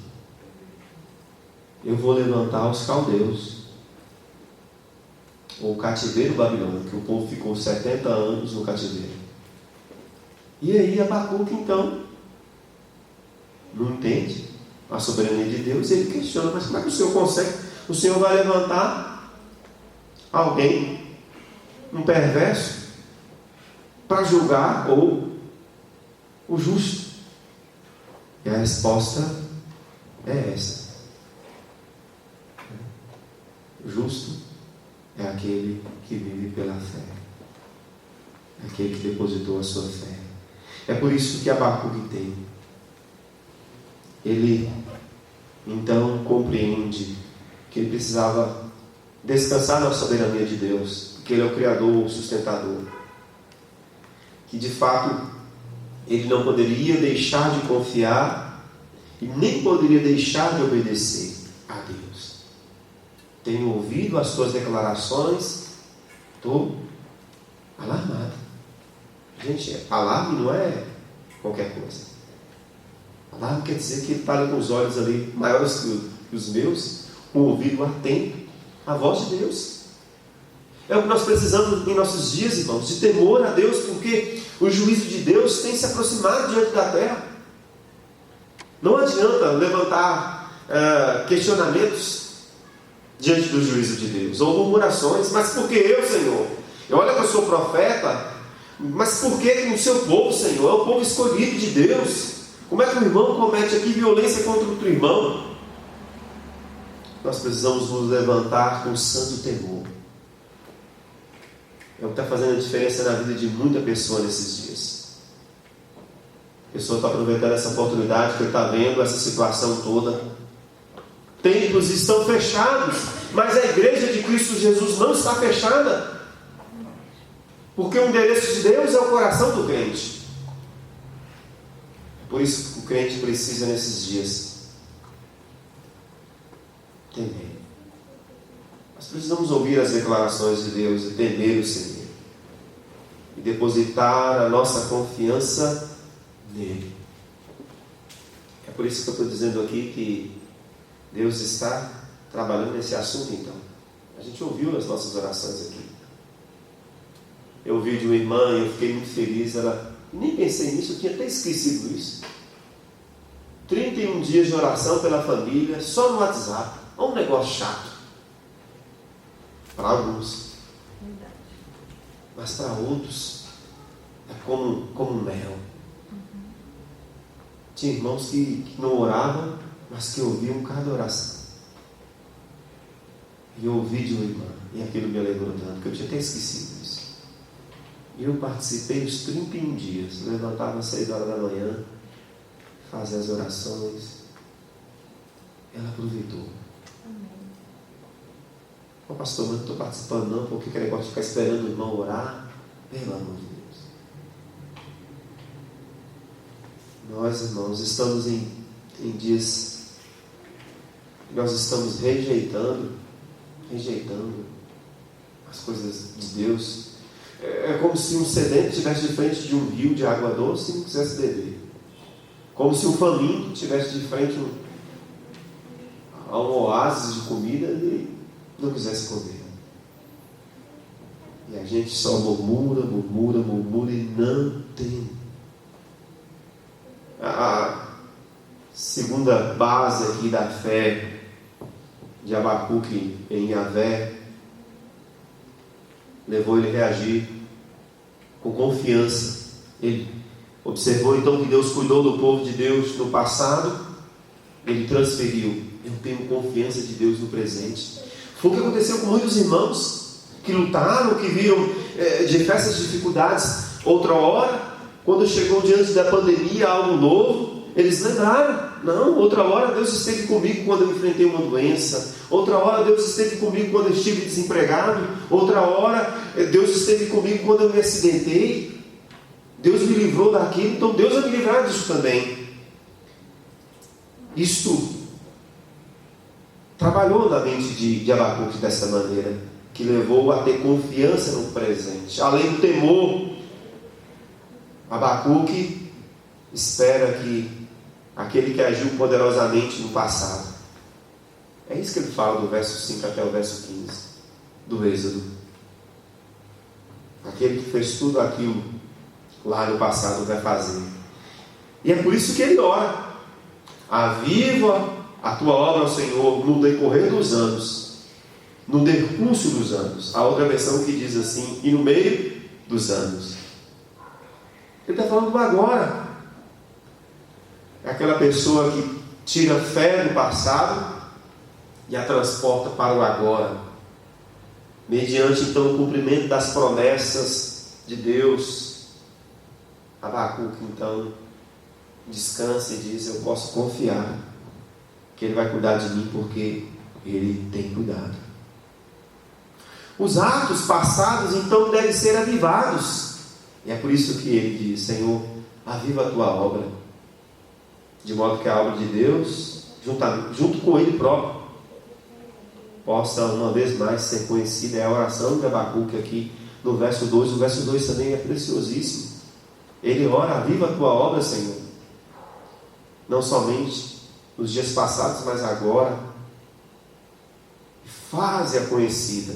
eu vou levantar os caldeus, ou o cativeiro babilônico, que o povo ficou 70 anos no cativeiro. E aí Abacuque então não entende a soberania de Deus, e ele questiona: mas como é que o Senhor consegue? O Senhor vai levantar alguém, um perverso, para julgar ou o justo? E a resposta é essa: o justo é aquele que vive pela fé, é aquele que depositou a sua fé. É por isso que Abacuque tem. Ele então compreende que ele precisava descansar na soberania de Deus, porque Ele é o Criador, o sustentador, que de fato ele não poderia deixar de confiar e nem poderia deixar de obedecer a Deus. Tenho ouvido as tuas declarações, estou alarmado. Gente, alarme não é qualquer coisa. Alarme quer dizer que ele está ali com os olhos ali maiores que os meus, com o ouvido atento à voz de Deus. É o que nós precisamos em nossos dias, irmãos, de temor a Deus, porque o juízo de Deus tem se aproximado diante da terra. Não adianta levantar questionamentos diante do juízo de Deus, ou murmurações: mas por que eu, Senhor? Olha que eu sou profeta, mas por que o seu povo, Senhor? É o povo escolhido de Deus. Como é que o irmão comete aqui violência contra outro irmão? Nós precisamos nos levantar com santo temor. É o que está fazendo a diferença na vida de muita pessoa nesses dias. A pessoa está aproveitando essa oportunidade que ele está vendo, essa situação toda. Templos estão fechados, mas a igreja de Cristo Jesus não está fechada, porque o endereço de Deus é o coração do crente. Por isso que o crente precisa nesses dias temer. Nós precisamos ouvir as declarações de Deus e temer o Senhor e depositar a nossa confiança nele. É por isso que eu estou dizendo aqui que Deus está trabalhando nesse assunto. Então, a gente ouviu as nossas orações aqui. Eu ouvi de uma irmã e eu fiquei muito feliz. Ela, nem pensei nisso, eu tinha até esquecido isso. 31 dias de oração pela família, só no WhatsApp. É um negócio chato para alguns, mas para outros é como mel. Tinha irmãos que não oravam, mas que ouviam cada oração. E eu ouvi de uma irmã, e aquilo me alegrou tanto, que eu tinha até esquecido isso. E eu participei os 31 dias, levantava às 6 horas da manhã, fazia as orações. Ela aproveitou. Ô pastor, mas não estou participando não, porque aquele negócio de ficar esperando o irmão orar. Pelo amor de Deus. Nós, irmãos, estamos em dias que nós estamos rejeitando as coisas de Deus. É como se um sedento estivesse de frente de um rio de água doce e não quisesse beber. Como se um faminto estivesse de frente a um oásis de comida e não quisesse comer. E a gente só murmura e não tem. A segunda base aqui da fé de Abacuque em Yahvé levou ele a reagir com confiança. Ele observou então que Deus cuidou do povo de Deus no passado, ele transferiu: eu tenho confiança de Deus no presente. Foi o que aconteceu com muitos irmãos que lutaram, que viram diversas dificuldades. Outra hora, quando chegou diante da pandemia algo novo, eles lembraram: não, outra hora Deus esteve comigo quando eu enfrentei uma doença, outra hora Deus esteve comigo quando eu estive desempregado, outra hora Deus esteve comigo quando eu me acidentei. Deus me livrou daquilo, então Deus vai me livrar disso também. Isto trabalhou na mente de Abacuque dessa maneira, que levou a ter confiança no presente. Além do temor, Abacuque espera que aquele que agiu poderosamente no passado, é isso que ele fala do verso 5 até o verso 15 do Êxodo, aquele que fez tudo aquilo lá no passado vai fazer. E é por isso que ele ora: aviva a tua obra, Senhor, no decorrer dos anos, no decurso dos anos. A outra versão que diz assim: e no meio dos anos. Ele está falando do agora. É aquela pessoa que tira a fé do passado e a transporta para o agora, mediante então o cumprimento das promessas de Deus. Abacuque então descansa e diz: eu posso confiar que Ele vai cuidar de mim, porque Ele tem cuidado. Os atos passados então devem ser avivados, e é por isso que ele diz: Senhor, aviva a tua obra, de modo que a obra de Deus, junto com Ele próprio, possa uma vez mais ser conhecida. É a oração de Abacuque aqui no verso 2. O verso 2 também é preciosíssimo. Ele ora: aviva a tua obra, Senhor, não somente nos dias passados, mas agora, faze-a conhecida.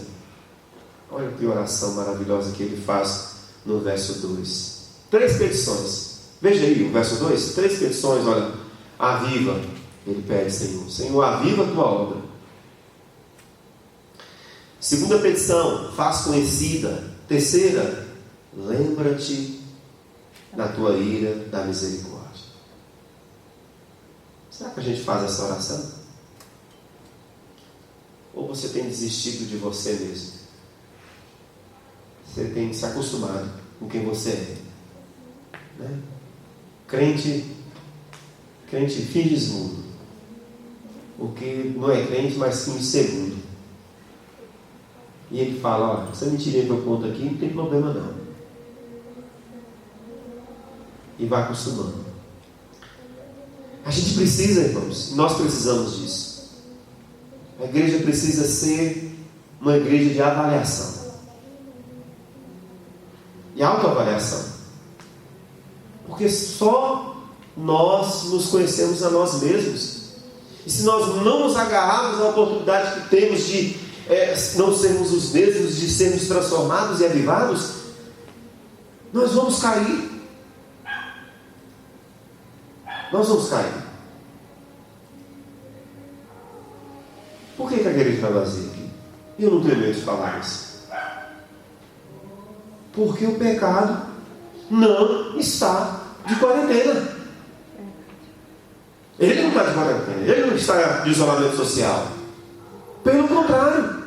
Olha que oração maravilhosa que ele faz no verso 2. 3 petições. Veja aí o verso 2, 3 petições. Olha: aviva, ele pede: Senhor, Senhor, aviva a tua obra. Segunda petição: faz conhecida. Terceira: lembra-te na tua ira da misericórdia. Será que a gente faz essa oração? Ou você tem desistido de você mesmo? Você tem se acostumado com quem você é, né? Crente finge esmudo, porque não é crente, mas finge segundo. E ele fala: olha, essa mentirinha que eu conto aqui não tem problema não. E vai acostumando. A gente precisa, irmãos, nós precisamos disso. A igreja precisa ser uma igreja de avaliação e autoavaliação, porque só nós nos conhecemos a nós mesmos. E se nós não nos agarrarmos à oportunidade que temos de não sermos os mesmos, de sermos transformados e avivados, nós vamos cair. Nós vamos cair. Por que a igreja está vazia aqui? Eu não tenho medo de falar isso. Porque o pecado não está de quarentena. Ele não está de quarentena. Ele não está de isolamento social. Pelo contrário.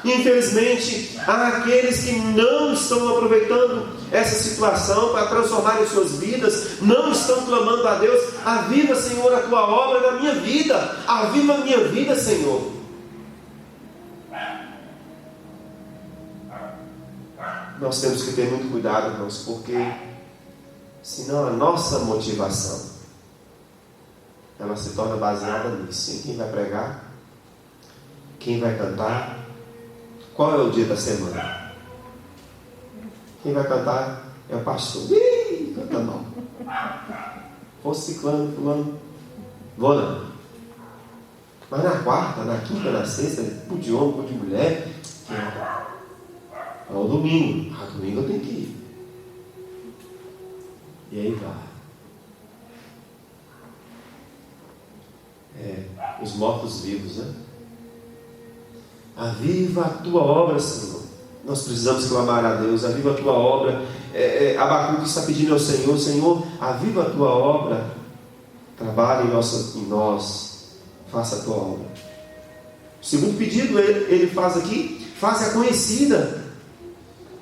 Infelizmente, há aqueles que não estão aproveitando essa situação para transformarem suas vidas, não estão clamando a Deus: aviva, Senhor, a tua obra na minha vida, aviva a minha vida, Senhor. nós temos que ter muito cuidado, irmãos, porque senão a nossa motivação ela se torna baseada nisso. Em quem vai pregar, quem vai cantar, qual é o dia da semana. Quem vai cantar é o pastor. Ih, canta mal. Fosse ciclano, fulano, vou não. Mas na quarta, na quinta, na sexta, por de homem, por de mulher, é o domingo. Domingo eu tenho que ir. E aí vai. Os mortos-vivos, né? Aviva a tua obra, Senhor. Nós precisamos clamar a Deus. Aviva a tua obra. Abacuque está pedindo ao Senhor: Senhor, aviva a tua obra. Trabalhe em nós. Faça a tua obra. O segundo pedido ele faz aqui: faça-a conhecida.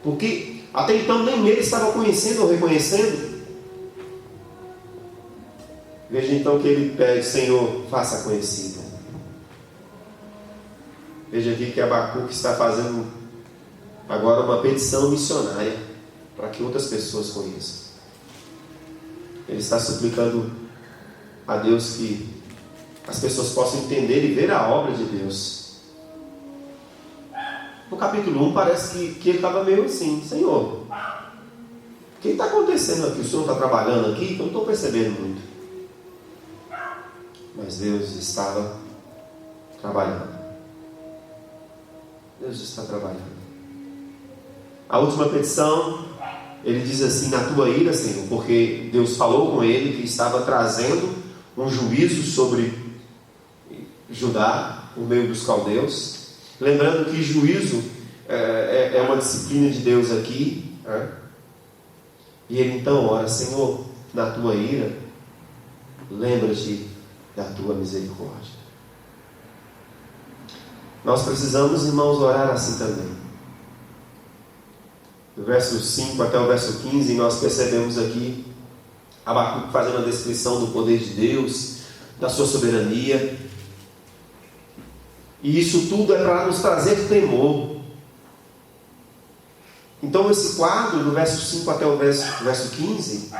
Porque até então nem ele estava conhecendo ou reconhecendo. Veja então que ele pede: Senhor, faça conhecida. Veja aqui que Abacuque está fazendo agora uma petição missionária para que outras pessoas conheçam. Ele está suplicando a Deus que as pessoas possam entender e ver a obra de Deus. No capítulo 1 parece que ele estava meio assim: Senhor, o que está acontecendo aqui? O Senhor está trabalhando aqui? Eu não estou percebendo muito. Mas Deus estava trabalhando. Deus está trabalhando. A última petição, ele diz assim: na tua ira, Senhor, porque Deus falou com ele que estava trazendo um juízo sobre Judá, por meio dos caldeus. Lembrando que juízo é uma disciplina de Deus aqui. E ele então ora: Senhor, na tua ira, lembra-te da tua misericórdia. Nós precisamos, irmãos, orar assim também. Do verso 5 até o verso 15, nós percebemos aqui Abacuque fazendo a descrição do poder de Deus, da sua soberania. E isso tudo é para nos trazer temor. Então esse quadro, do verso 5 até o verso 15,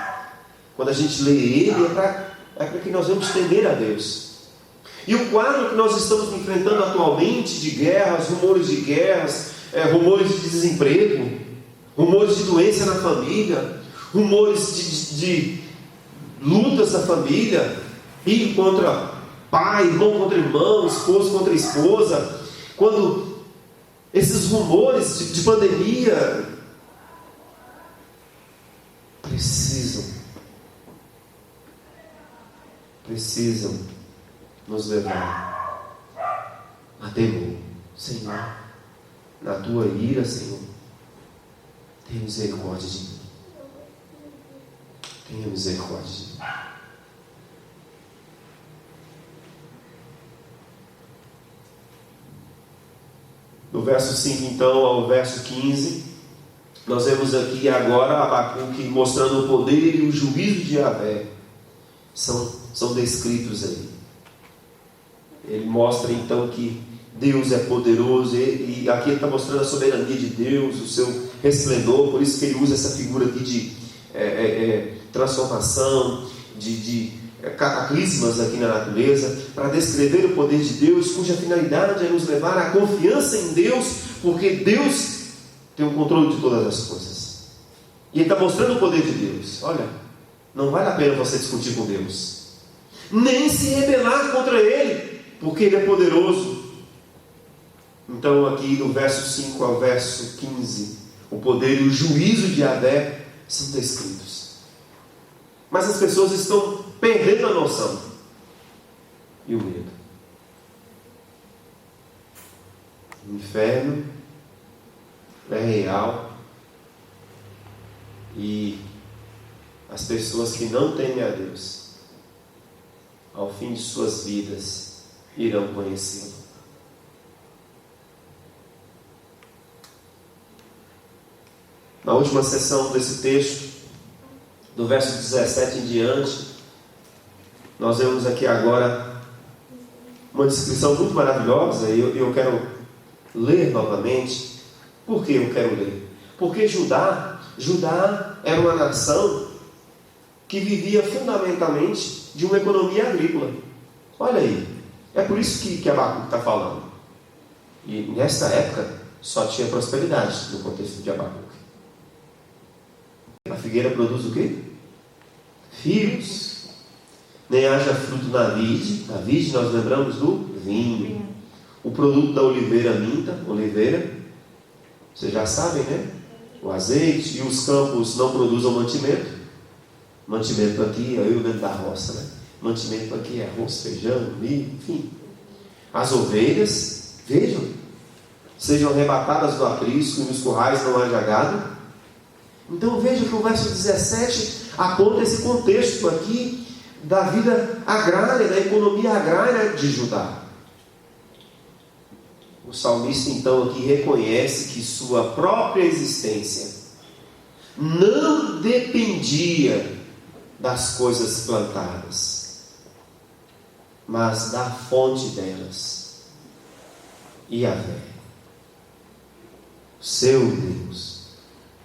quando a gente lê ele, é para que nós vamos temer a Deus. E o quadro que nós estamos enfrentando atualmente, de guerras, rumores de guerras, rumores de desemprego, rumores de doença na família, rumores de lutas na família, filho contra pai, irmão contra irmão, esposo contra esposa, quando esses rumores de pandemia precisam nos levar a temor. Senhor, na tua ira, Senhor, tenha misericórdia de mim. Tenha misericórdia de mim. Do verso 5 então ao verso 15, nós vemos aqui agora Abacuque mostrando o poder e o juízo de Yahvé. São descritos aí. Ele mostra então que Deus é poderoso, e aqui ele está mostrando a soberania de Deus, o seu resplendor. Por isso que ele usa essa figura aqui de transformação, de cataclismas aqui na natureza, para descrever o poder de Deus, cuja finalidade é nos levar à confiança em Deus, porque Deus tem o controle de todas as coisas. E ele está mostrando o poder de Deus. Olha, não vale a pena você discutir com Deus, nem se rebelar contra Ele, porque Ele é poderoso. Então aqui do verso 5 ao verso 15, o poder e o juízo de Yahvé são descritos. Mas as pessoas estão perdendo a noção e o medo. O inferno é real, e as pessoas que não temem a Deus, ao fim de suas vidas, irão conhecê-lo. Na última sessão desse texto, do verso 17 em diante, nós vemos aqui agora uma descrição muito maravilhosa, e eu quero ler novamente. Por que eu quero ler? Porque Judá era uma nação que vivia fundamentalmente de uma economia agrícola. Olha aí, é por isso que Abacuque está falando. E nessa época só tinha prosperidade no contexto de Abacuque. A figueira produz o quê? Figos. Nem haja fruto na vide. Na vide nós lembramos do vinho. O produto da oliveira minta, oliveira, vocês já sabem, né? O azeite. E os campos não produzam mantimento. Mantimento aqui, eu dentro da roça, né? Mantimento aqui é arroz, feijão, milho, enfim. As ovelhas, vejam, sejam arrebatadas do aprisco e nos currais não haja gado. Então veja que o verso 17 aponta esse contexto aqui da vida agrária, da economia agrária de Judá. O salmista então aqui reconhece que sua própria existência não dependia das coisas plantadas, mas da fonte delas, Yahvé, seu Deus,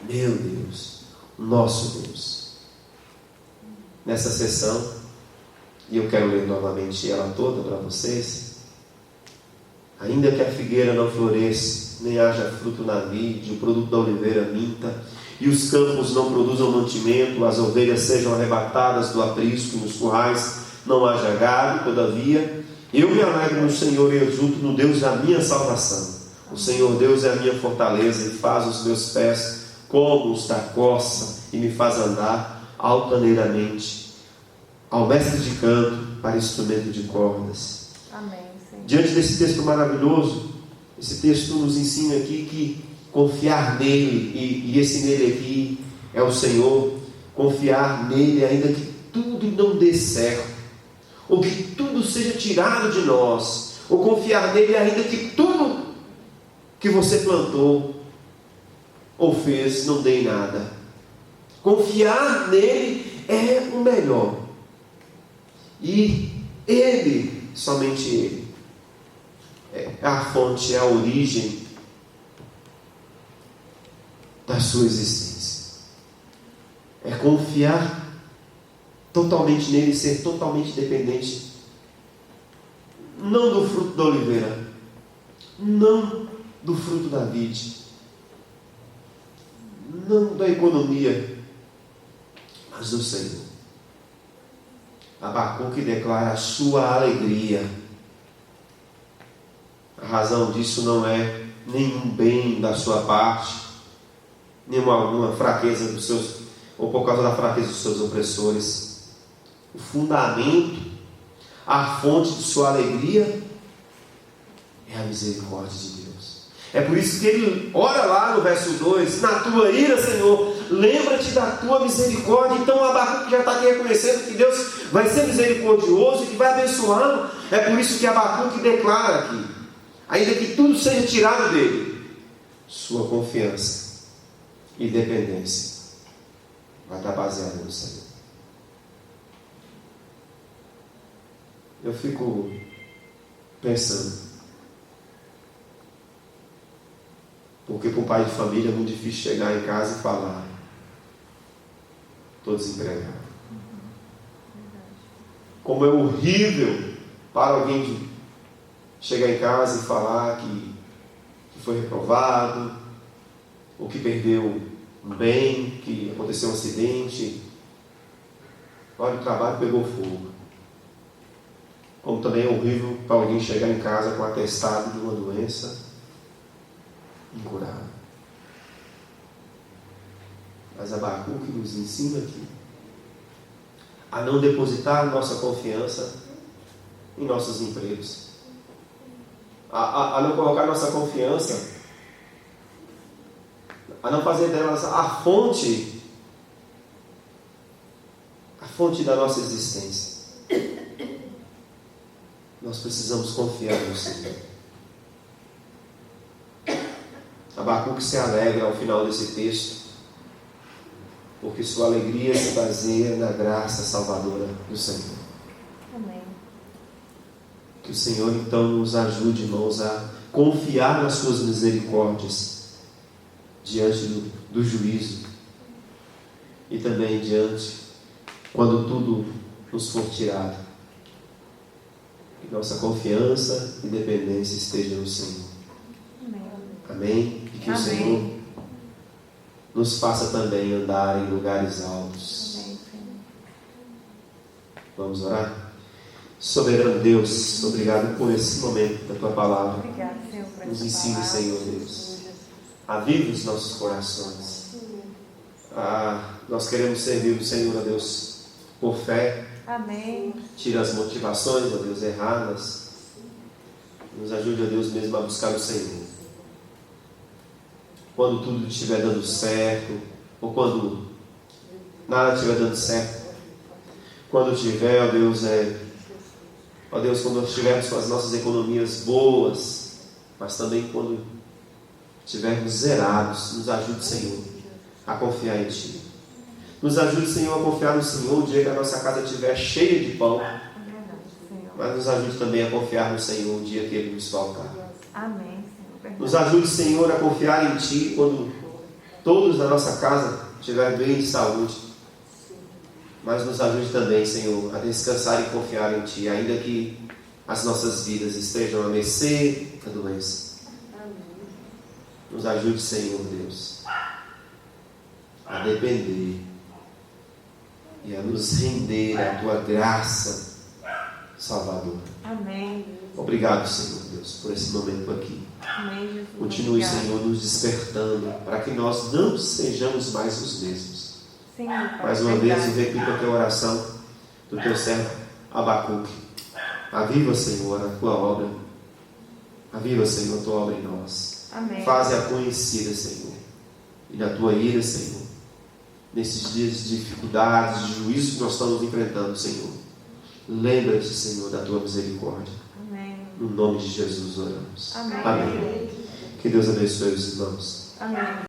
meu Deus, nosso Deus. Nessa sessão, e eu quero ler novamente ela toda para vocês. Ainda que a figueira não floresça, nem haja fruto na vide, o produto da oliveira minta, e os campos não produzam mantimento, as ovelhas sejam arrebatadas do aprisco, e nos currais não haja gado, todavia, eu me alegro no Senhor e exulto no Deus da minha salvação. O Senhor Deus é a minha fortaleza e faz os meus pés como os da corça e me faz andar altaneiramente. Ao mestre de canto, para instrumento de cordas. Amém, Senhor. Diante desse texto maravilhoso, esse texto nos ensina aqui que confiar nele, e esse nele aqui é o Senhor, confiar nele ainda que tudo não dê certo, ou que tudo seja tirado de nós, ou confiar nele ainda que tudo que você plantou ou fez não dê em nada. Confiar nele é o melhor. E ele, somente ele, é a fonte, é a origem da sua existência. É confiar totalmente nele, ser totalmente dependente, não do fruto da oliveira, não do fruto da vide, não da economia, mas do Senhor. Abacuque declara a sua alegria. A razão disso não é nenhum bem da sua parte, alguma fraqueza dos seus, ou por causa da fraqueza dos seus opressores. O fundamento, a fonte de sua alegria é a misericórdia de Deus. É por isso que ele ora lá no verso 2: na tua ira, Senhor, lembra-te da tua misericórdia. Então o Abacuque já está aqui reconhecendo que Deus vai ser misericordioso e que vai abençoá-lo. É por isso que Abacuque declara aqui, ainda que tudo seja tirado dele, sua confiança e dependência vai estar baseada no Senhor. Eu fico pensando, porque para um pai de família é muito difícil chegar em casa e falar: estou desempregado. Como é horrível para alguém chegar em casa e falar que foi reprovado, ou que perdeu um bem, que aconteceu um acidente. Olha, o trabalho pegou fogo. Como também é horrível para alguém chegar em casa com atestado de uma doença incurável. Mas Abacuque nos ensina aqui a não depositar nossa confiança em nossos empregos, a não colocar nossa confiança, a não fazer delas a fonte da nossa existência. Nós precisamos confiar no Senhor. Abacuque se alegra ao final desse texto, porque sua alegria se baseia na graça salvadora do Senhor. Amém. Que o Senhor então nos ajude, irmãos, a confiar nas suas misericórdias diante do juízo e também diante quando tudo nos for tirado. Que nossa confiança e dependência esteja no Senhor. Amém? E que o Senhor nos faça também andar em lugares altos. Vamos orar? Soberano Deus, obrigado por esse momento da Tua Palavra. Obrigado, Senhor, por Nos essa ensine, palavra. Senhor Deus. Aviva os nossos corações. Nós queremos servir o Senhor, ó Deus, por fé. Amém. Tira as motivações, ó Deus, erradas. Nos ajude, ó Deus, mesmo a buscar o Senhor. Quando tudo estiver dando certo, ou quando nada estiver dando certo. Quando tiver, ó Deus, quando nós estivermos com as nossas economias boas, mas também quando estivermos zerados, nos ajude, Senhor, a confiar em Ti. Nos ajude, Senhor, a confiar no Senhor o dia que a nossa casa estiver cheia de pão. Mas nos ajude também a confiar no Senhor o dia que Ele nos faltar. Amém, Senhor. Nos ajude, Senhor, a confiar em Ti quando todos na nossa casa estiverem bem de saúde. Mas nos ajude também, Senhor, a descansar e confiar em Ti, ainda que as nossas vidas estejam à mercê da doença. Nos ajude, Senhor Deus, a depender e a nos render à Tua graça salvadora. Amém. Obrigado, Senhor Deus, por esse momento aqui. Amém, Jesus. Continue, Obrigado. Senhor, nos despertando para que nós não sejamos mais os mesmos. Sim, Pai, Mais uma vez verdade. eu repito a Tua oração do Teu servo Abacuque. Aviva, Senhor, a Tua obra. Aviva, Senhor, a Tua obra em nós. Amém. Faze-a conhecida, Senhor. E na Tua ira, Senhor, nesses dias de dificuldades, de juízo que nós estamos enfrentando, Senhor, lembra-te, Senhor, da Tua misericórdia. Amém. No nome de Jesus oramos. Amém. Amém. Que Deus abençoe os irmãos. Amém.